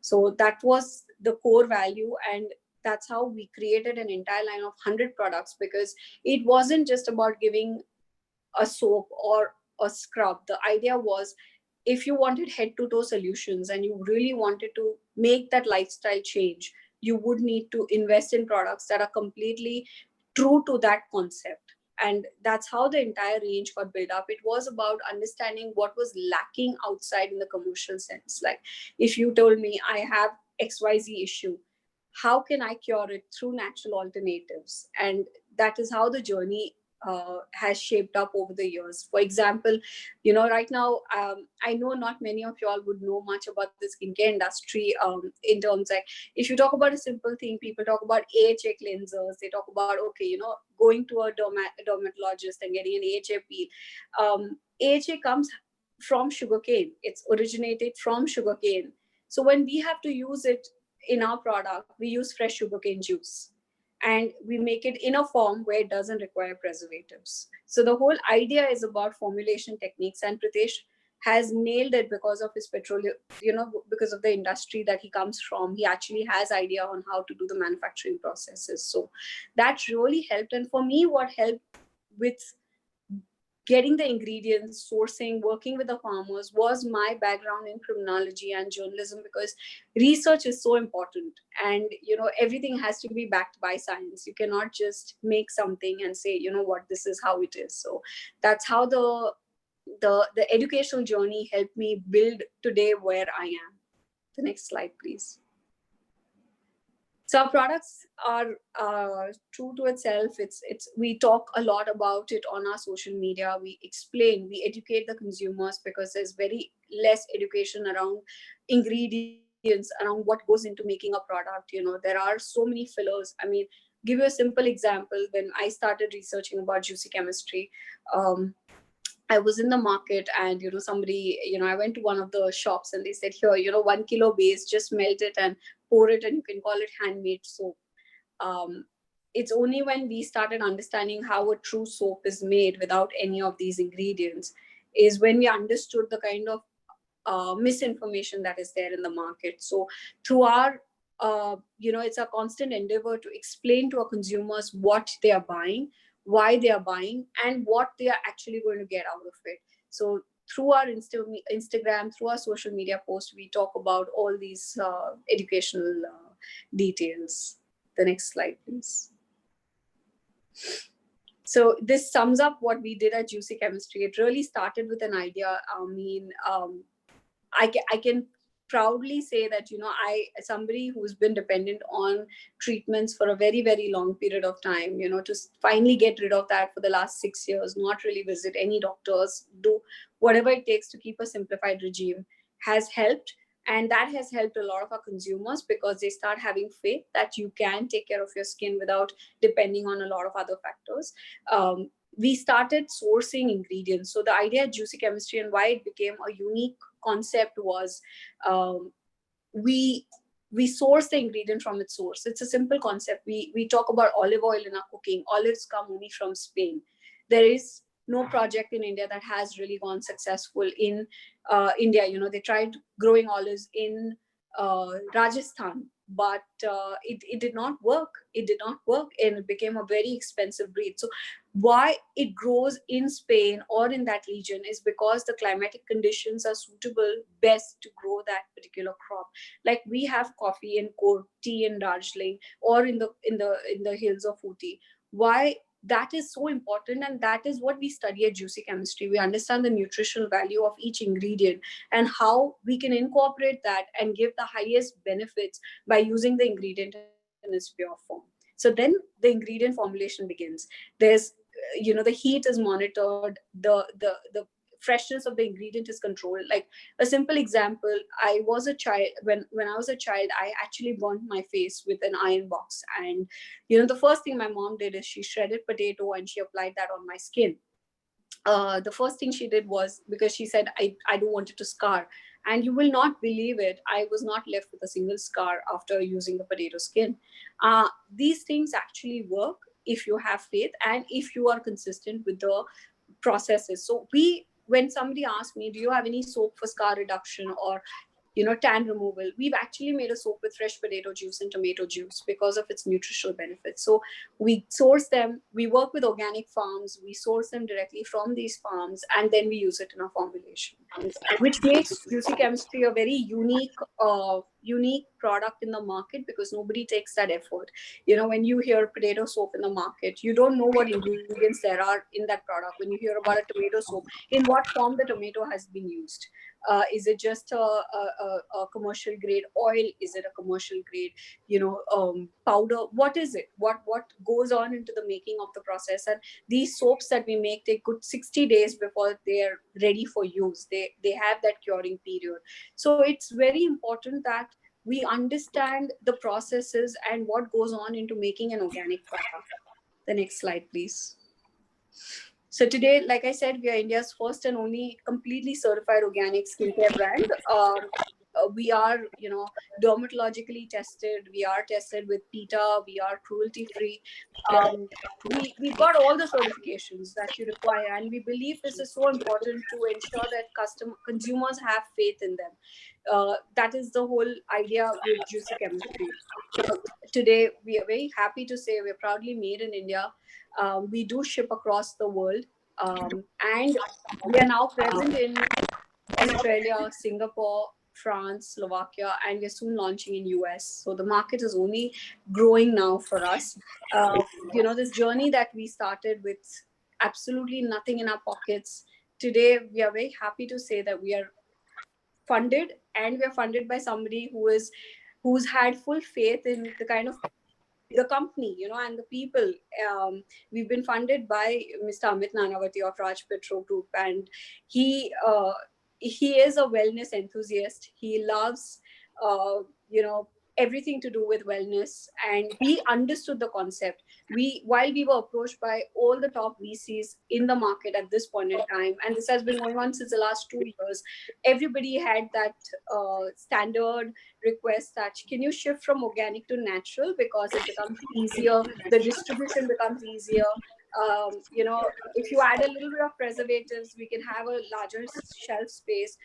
So that was the core value, and that's how we created an entire line of 100 products, because it wasn't just about giving a soap or a scrub. The idea was, if you wanted head to toe solutions and you really wanted to make that lifestyle change, you would need to invest in products that are completely true to that concept. And that's how the entire range got built up. It was about understanding what was lacking outside in the commercial sense. Like, if you told me I have XYZ issue, how can I cure it through natural alternatives? And that is how the journey has shaped up over the years. For example, right now, I know not many of y'all would know much about the skincare industry, in terms like, if you talk about a simple thing, people talk about AHA cleansers. They talk about, okay, going to a dermatologist and getting an AHA peel. AHA comes from sugarcane. It's originated from sugarcane. So when we have to use it in our product, we use fresh sugarcane juice, and we make it in a form where it doesn't require preservatives. So the whole idea is about formulation techniques, and Pritesh has nailed it because of his petroleum, because of the industry that he comes from. He actually has idea on how to do the manufacturing processes. So that really helped. And for me, what helped with getting the ingredients, sourcing, working with the farmers was my background in criminology and journalism, because research is so important. And, everything has to be backed by science. You cannot just make something and say, what, this is how it is. So that's how the educational journey helped me build today where I am. The next slide, please. So our products are true to itself. We talk a lot about it on our social media. We explain, we educate the consumers, because there's very less education around ingredients, around what goes into making a product. There are so many fillers. I mean, give you a simple example. When I started researching about juicy chemistry, I was in the market, and somebody, I went to one of the shops, and they said, here, 1 kilo base, just melt it and pour it, and you can call it handmade soap. It's only when we started understanding how a true soap is made without any of these ingredients, is when we understood the kind of misinformation that is there in the market. So through our it's a constant endeavor to explain to our consumers what they are buying, why they are buying, and what they are actually going to get out of it. So through our Instagram, through our social media posts, we talk about all these educational details. The next slide, please. So this sums up what we did at Juicy Chemistry. It really started with an idea. I mean, I can proudly say that, somebody who's been dependent on treatments for a very, very long period of time, to finally get rid of that for the last 6 years, not really visit any doctors, do whatever it takes to keep a simplified regime, has helped. And that has helped a lot of our consumers, because they start having faith that you can take care of your skin without depending on a lot of other factors. We started sourcing ingredients. So the idea of Juicy Chemistry and why it became a unique concept was, we source the ingredient from its source. It's a simple concept. We talk about olive oil in our cooking. Olives come only from Spain. There is no project in India that has really gone successful in India. They tried growing olives in Rajasthan, but it did not work. It did not work, and it became a very expensive breed. So why it grows in Spain or in that region is because the climatic conditions are suitable best to grow that particular crop. Like we have coffee and tea in Darjeeling, or in the hills of Ooty. Why that is so important, and that is what we study at Juicy Chemistry. We understand the nutritional value of each ingredient and how we can incorporate that and give the highest benefits by using the ingredient in its pure form. So then the ingredient formulation begins. There's the heat is monitored, the freshness of the ingredient is controlled. Like a simple example, I was a child. When I was a child, I actually burnt my face with an iron box. And, the first thing my mom did is she shredded potato and she applied that on my skin. The first thing she did was, because she said, I don't want it to scar. And you will not believe it, I was not left with a single scar after using the potato skin. These things actually work if you have faith and if you are consistent with the processes. So we when somebody asks me, do you have any soap for scar reduction or tan removal, we've actually made a soap with fresh potato juice and tomato juice because of its nutritional benefits. So we source them, we work with organic farms, we source them directly from these farms, and then we use it in our formulation, which makes Juicy Chemistry a very unique product in the market, because nobody takes that effort. When you hear potato soap in the market, you don't know what ingredients there are in that product. When you hear about a tomato soap, in what form the tomato has been used. Is it just a commercial grade oil? Is it a commercial grade, powder? What is it? What goes on into the making of the process? And these soaps that we make take good 60 days before they are ready for use. They have that curing period. So it's very important that we understand the processes and what goes on into making an organic product. The next slide, please. So today, like I said, we are India's first and only completely certified organic skincare brand. We are, dermatologically tested. We are tested with PETA. We are cruelty-free. We've got all the certifications that you require, and we believe this is so important to ensure that consumers have faith in them. That is the whole idea with Juicy Chemistry. Today, we are very happy to say we're proudly made in India. We do ship across the world, and we are now present in Australia, Singapore, France, Slovakia, and we're soon launching in US. So the market is only growing now for us. This journey that we started with absolutely nothing in our pockets. Today, we are very happy to say that we are funded, and we are funded by somebody who's had full faith in the company, and the people. We've been funded by Mr. Amit Nanavati of Raj Petro Group, and he is a wellness enthusiast. He loves, everything to do with wellness, and he understood the concept. While we were approached by all the top VCs in the market at this point in time, and this has been going on since the last 2 years, everybody had that standard request that, can you shift from organic to natural, because it becomes easier, the distribution becomes easier. If you add a little bit of preservatives, we can have a larger shelf space.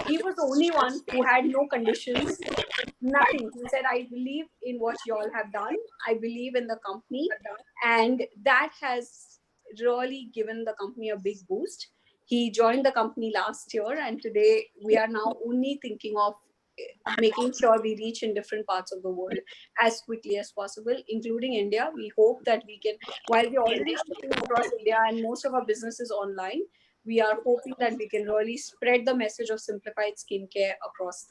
He was the only one who had no conditions, nothing. He said, I believe in what you all have done. I believe in the company. And that has really given the company a big boost. He joined the company last year, and today we are now only thinking of making sure we reach in different parts of the world as quickly as possible, including India. We hope that we can, while we're already shipping across India and most of our business is online, we are hoping that we can really spread the message of simplified skincare across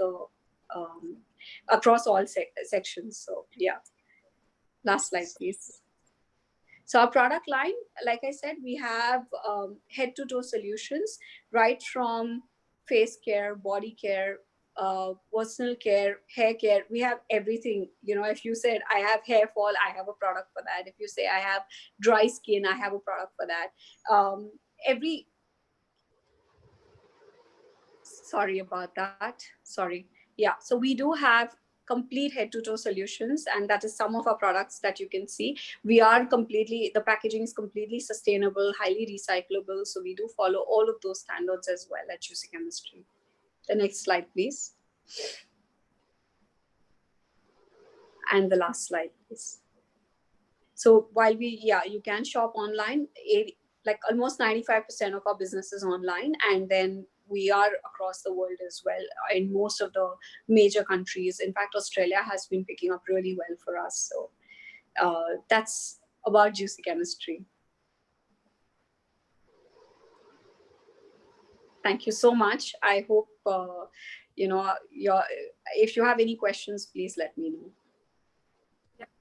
across all sections. So yeah, last slide, please. So our product line, like I said, we have head-to-toe solutions, right from face care, body care, personal care, hair care. We have everything. If you said I have hair fall, I have a product for that. If you say I have dry skin, I have a product for that. Sorry about that. Sorry. Yeah. So we do have complete head-to-toe solutions, and that is some of our products that you can see. The packaging is completely sustainable, highly recyclable. So we do follow all of those standards as well at Juicy Chemistry. The next slide, please. And the last slide, please. So while you can shop online, like almost 95% of our business is online, and then we are across the world as well in most of the major countries. In fact, Australia has been picking up really well for us. So that's about Juicy Chemistry. Thank you so much. I hope, if you have any questions, please let me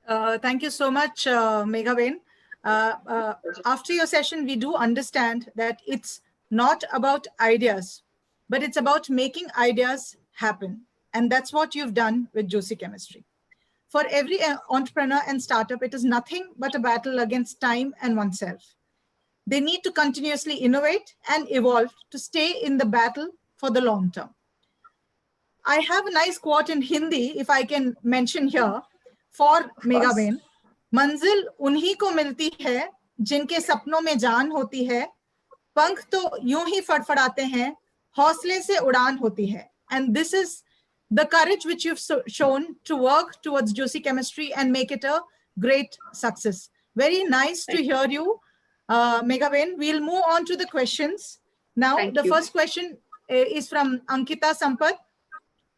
know. Thank you so much, Megha Ben. After your session, we do understand that it's not about ideas, but it's about making ideas happen. And that's what you've done with Juicy Chemistry. For every entrepreneur and startup, it is nothing but a battle against time and oneself. They need to continuously innovate and evolve to stay in the battle for the long term. I have a nice quote in Hindi, if I can mention here, for Megha Ben. मंजिल उन्हीं को मिलती है जिनके सपनों में जान होती है, पंख तो यूं ही फड़फड़ाते हैं, हौसले से उड़ान होती है. And this is the courage which you've shown to work towards juicy chemistry and make it a great success. Very nice to hear you, Megha Ben. We'll move on to the questions. Now, the first question is from Ankita Sampath.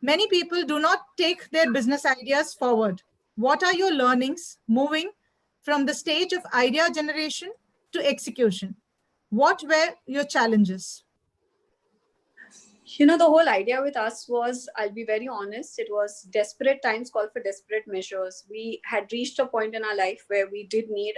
Many people do not take their business ideas forward. What are your learnings moving from the stage of idea generation to execution? What were your challenges? You know, the whole idea with us was, I'll be very honest, it was desperate times call for desperate measures. We had reached a point in our life where we did need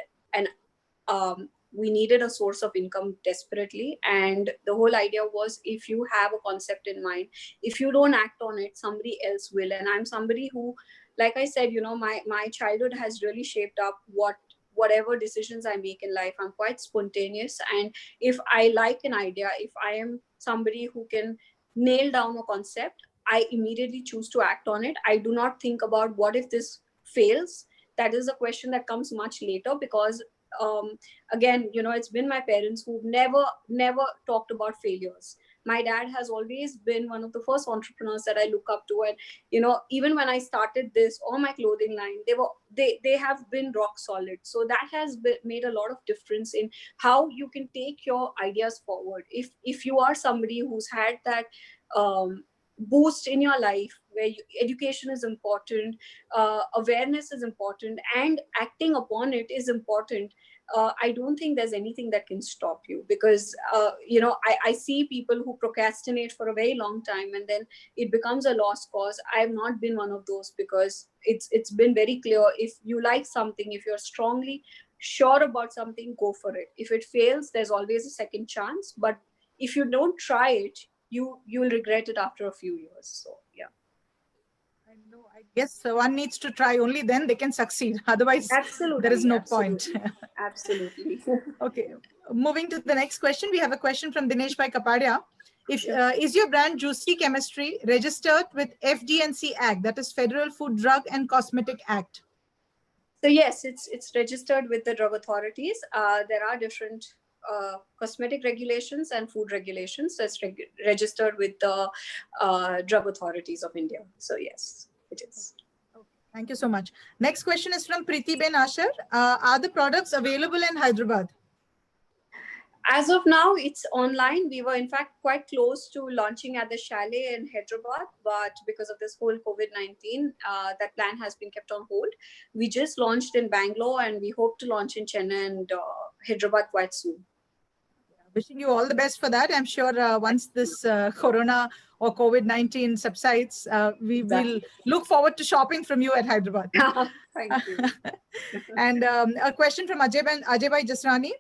we needed a source of income desperately. And the whole idea was, if you have a concept in mind, if you don't act on it, somebody else will. And I'm somebody who, like I said, you know, my childhood has really shaped up whatever decisions I make in life. I'm quite spontaneous. And if I like an idea, if I am somebody who can nail down a concept, I immediately choose to act on it. I do not think about what if this fails. That is a question that comes much later, because again, you know, it's been my parents who've never talked about failures. My dad has always been one of the first entrepreneurs that I look up to. And, you know, even when I started this or my clothing line, they have been rock solid. So that has made a lot of difference in how you can take your ideas forward. If you are somebody who's had that boost in your life, where education is important, awareness is important, and acting upon it is important, I don't think there's anything that can stop you. Because you know, I see people who procrastinate for a very long time and then it becomes a lost cause. I have not been one of those, because it's been very clear, if you like something, if you're strongly sure about something, go for it. If it fails, there's always a second chance, but if you don't try it, you'll regret it after a few years. So yeah, I know. I guess one needs to try, only then they can succeed. Otherwise, absolutely, there is no point. Absolutely. Okay. Moving to the next question, we have a question from Dinesh Bhai Kapadia. Is your brand Juicy Chemistry registered with FDNC Act, that is Federal Food, Drug and Cosmetic Act? So yes, it's registered with the drug authorities. There are different cosmetic regulations and food regulations that's registered with the drug authorities of India. So yes, it is. Okay. Thank you so much. Next question is from Deepti Ben Asher. Are the products available in Hyderabad? As of now, it's online. We were in fact quite close to launching at the chalet in Hyderabad, but because of this whole COVID-19, that plan has been kept on hold. We just launched in Bangalore and we hope to launch in Chennai and Hyderabad quite soon. Wishing you all the best for that. I'm sure once this Corona or COVID-19 subsides, we will look forward to shopping from you at Hyderabad. Thank you. And a question from Ajay Bhai Jasrani.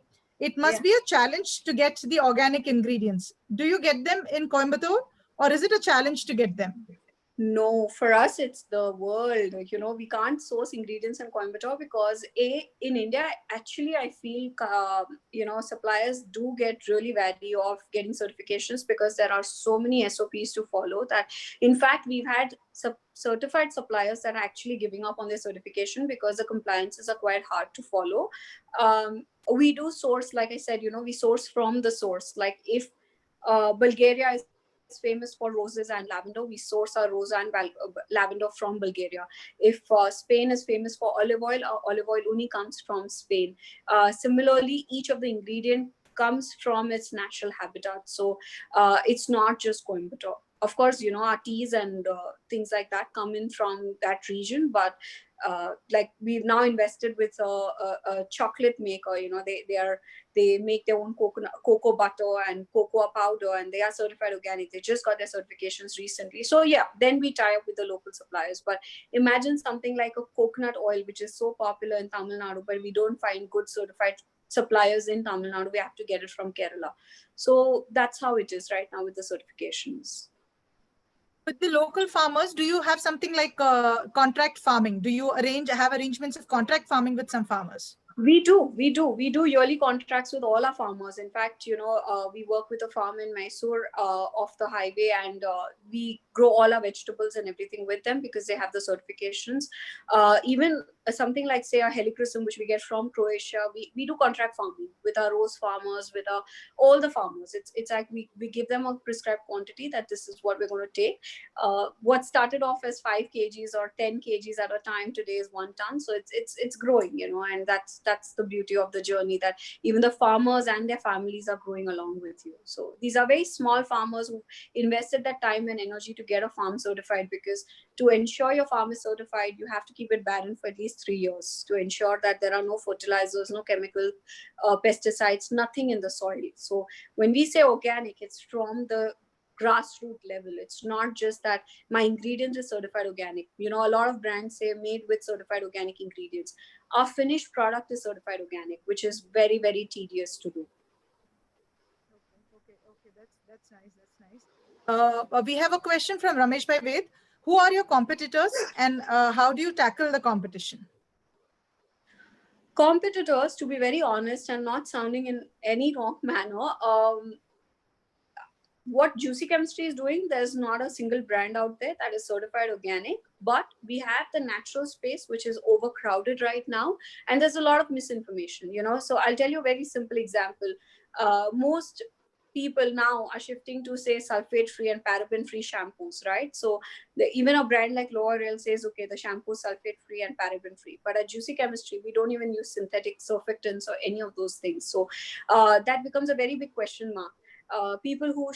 It must be a challenge to get the organic ingredients. Do you get them in Coimbatore, or is it a challenge to get them? No, for us, it's the world. You know, we can't source ingredients in Coimbatore because in India, actually, I feel, you know, suppliers do get really wary of getting certifications because there are so many SOPs to follow that, in fact, we've had certified suppliers that are actually giving up on their certification because the compliances are quite hard to follow. We do source, like I said, you know, we source from the source. Like if Bulgaria is famous for roses and lavender, we source our rose and lavender from Bulgaria. If Spain is famous for olive oil, our olive oil only comes from Spain. Similarly, each of the ingredient comes from its natural habitat. So it's not just Coimbatore. Of course, you know, our teas and things like that come in from that region, but like we've now invested with a chocolate maker. You know, they make their own cocoa butter and cocoa powder, and they are certified organic. They just got their certifications recently. So yeah, then we tie up with the local suppliers. But imagine something like a coconut oil, which is so popular in Tamil Nadu, but we don't find good certified suppliers in Tamil Nadu. We have to get it from Kerala. So that's how it is right now with the certifications. With the local farmers, do you have something like contract farming? Do you have arrangements of contract farming with some farmers? We do yearly contracts with all our farmers. In fact, we work with a farm in Mysore off the highway, and we grow all our vegetables and everything with them because they have the certifications. Even something like, say, a helichrysum, which we get from Croatia, we do contract farming with our rose farmers, with all the farmers. It's like we give them a prescribed quantity that this is what we're going to take. What started off as 5 kgs or 10 kgs at a time today is 1 ton. So it's growing, and that's the beauty of the journey, that even the farmers and their families are growing along with you. So these are very small farmers who invested that time and energy to get a farm certified, because to ensure your farm is certified, you have to keep it barren for at least 3 years to ensure that there are no fertilizers, no chemical pesticides, nothing in the soil. So when we say organic, it's from the grassroots level. It's not just that my ingredient is certified organic. A lot of brands say made with certified organic ingredients. Our finished product is certified organic, which is very, very tedious to do. Okay. That's nice. That's nice. We have a question from Ramesh Bhai Ved. Who are your competitors, and how do you tackle the competition? Competitors, to be very honest and not sounding in any wrong manner, what Juicy Chemistry is doing, there's not a single brand out there that is certified organic, but we have the natural space, which is overcrowded right now, and there's a lot of misinformation. So I'll tell you a very simple example. Most people now are shifting to, say, sulfate free and paraben free shampoos, right? So even a brand like L'Oreal says, okay, the shampoo is sulfate free and paraben free, but at Juicy Chemistry we don't even use synthetic surfactants or any of those things. So that becomes a very big question mark. People who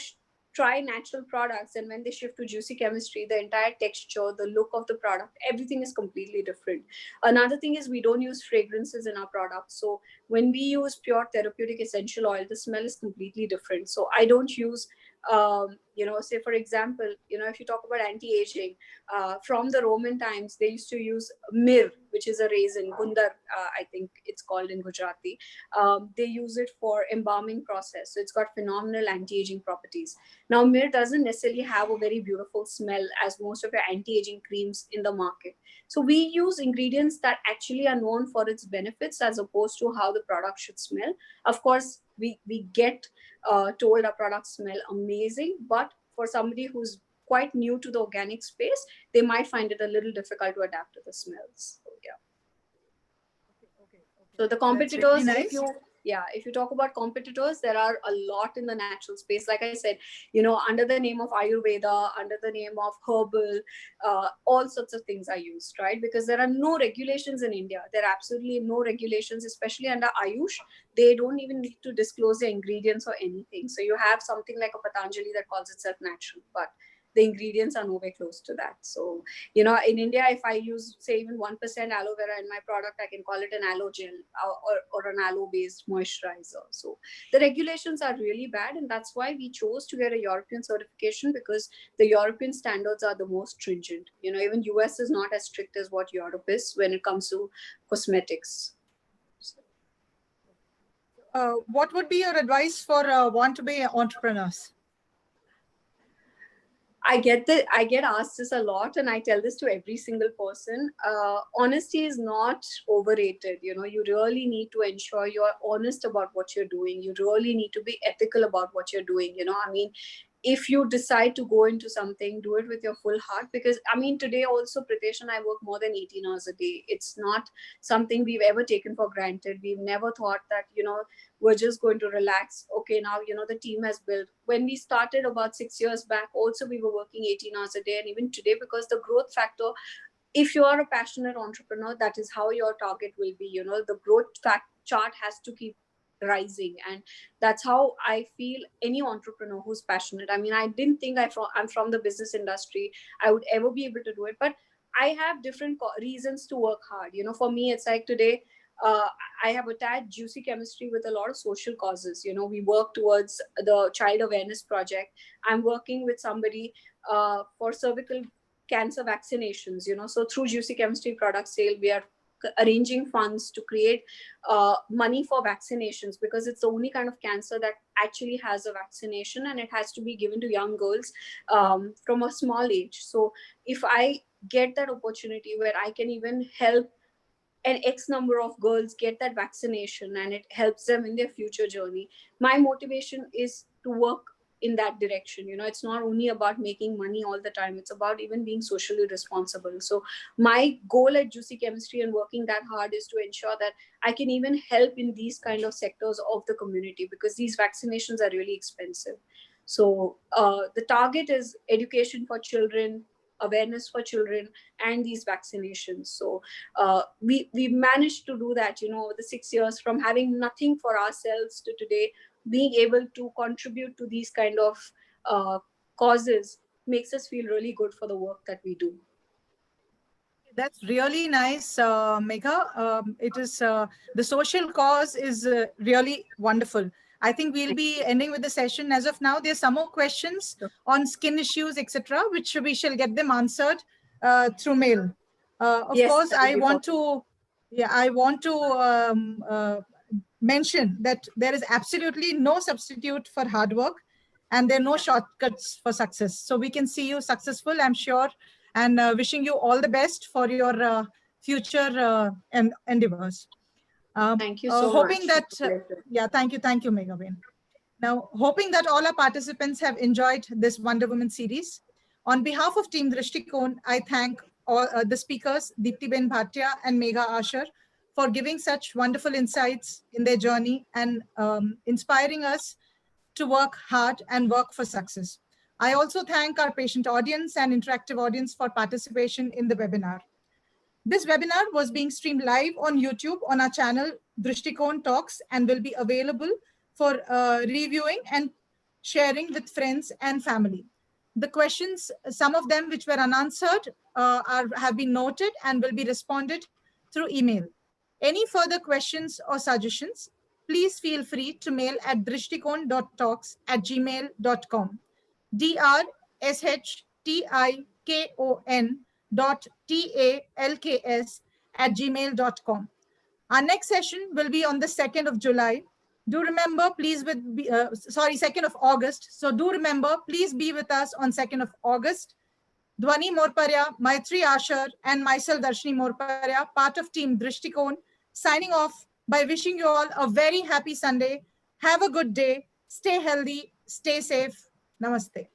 try natural products, and when they shift to Juicy Chemistry, the entire texture, the look of the product, everything is completely different. Another thing is, we don't use fragrances in our products. So when we use pure therapeutic essential oil, the smell is completely different. So I don't use say, for example, if you talk about anti-aging, from the Roman times, they used to use myrrh, which is a raisin, gundar, I think it's called in Gujarati. They use it for embalming process. So it's got phenomenal anti-aging properties. Now, myrrh doesn't necessarily have a very beautiful smell as most of your anti-aging creams in the market. So we use ingredients that actually are known for its benefits as opposed to how the product should smell. Of course, we get told our products smell amazing, but for somebody who's quite new to the organic space, they might find it a little difficult to adapt to the smells. So, yeah. So the competitors, really nice. if you talk about competitors, there are a lot in the natural space. Like I said, under the name of Ayurveda, under the name of herbal, all sorts of things are used, right? Because there are no regulations in India. There are absolutely no regulations, especially under Ayush. They don't even need to disclose the ingredients or anything. So you have something like a Patanjali that calls itself natural, but the ingredients are nowhere close to that. So, in India, if I use, say, even 1% aloe vera in my product, I can call it an aloe gel or an aloe-based moisturizer. So the regulations are really bad, and that's why we chose to get a European certification, because the European standards are the most stringent. Even US is not as strict as what Europe is when it comes to cosmetics. What would be your advice for want-to-be entrepreneurs? I get asked this a lot, and I tell this to every single person. Honesty is not overrated. You really need to ensure you're honest about what you're doing. You really need to be ethical about what you're doing. If you decide to go into something, do it with your full heart. Because today also, Pritesh and I work more than 18 hours a day. It's not something we've ever taken for granted. We've never thought that we're just going to relax. Okay, now the team has built. When we started about 6 years back, also we were working 18 hours a day. And even today, because the growth factor, if you are a passionate entrepreneur, that is how your target will be. The growth chart has to keep rising, and that's how I feel any entrepreneur who's passionate. I didn't think I'm from the business industry, I would ever be able to do it, but I have different reasons to work hard. For me, it's like today, I have attached Juicy Chemistry with a lot of social causes. We work towards the Child Awareness Project. I'm working with somebody for cervical cancer vaccinations. So through Juicy Chemistry product sale, we are arranging funds to create money for vaccinations, because it's the only kind of cancer that actually has a vaccination, and it has to be given to young girls from a small age. So if I get that opportunity where I can even help an X number of girls get that vaccination and it helps them in their future journey. My motivation is to work in that direction. You know, it's not only about making money all the time, it's about even being socially responsible. So my goal at Juicy Chemistry and working that hard is to ensure that I can even help in these kind of sectors of the community, because these vaccinations are really expensive. So the target is education for children, awareness for children, and these vaccinations. So we managed to do that, you know, over the 6 years, from having nothing for ourselves to today being able to contribute to these kind of causes makes us feel really good for the work that we do. That's really nice, Megha. It is the social cause is really wonderful. I think we'll be ending with the session as of now. There's some more questions on skin issues, etc., which we shall get them answered through mail. Of Yes, course, that would I be want possible. to, yeah, I want to mention that there is absolutely no substitute for hard work, and there are no shortcuts for success. So we can see you successful, I'm sure, and wishing you all the best for your future endeavors. Thank you so Hoping much. that, It's a pleasure. yeah, thank you, Megha Ben. Now, hoping that all our participants have enjoyed this Wonder Woman series. On behalf of Team Drshtikon, I thank all the speakers, Deepti Ben Bhatia and Megha Asher, for giving such wonderful insights in their journey and inspiring us to work hard and work for success. I also thank our patient audience and interactive audience for participation in the webinar. This webinar was being streamed live on YouTube on our channel Drshtikon Talks and will be available for reviewing and sharing with friends and family. The questions, some of them which were unanswered, have been noted and will be responded through email. Any further questions or suggestions, please feel free to mail at drshtikon.talks@gmail.com. drshtikon.talks@gmail.com. Our next session will be on the 2nd of July. Do remember, please, 2nd of August. So do remember, please be with us on 2nd of August. Dwani Morparya, Maitri Asher, and myself, Darshini Morparya, part of Team Drshtikon, signing off by wishing you all a very happy Sunday. Have a good day. Stay healthy. Stay safe. Namaste.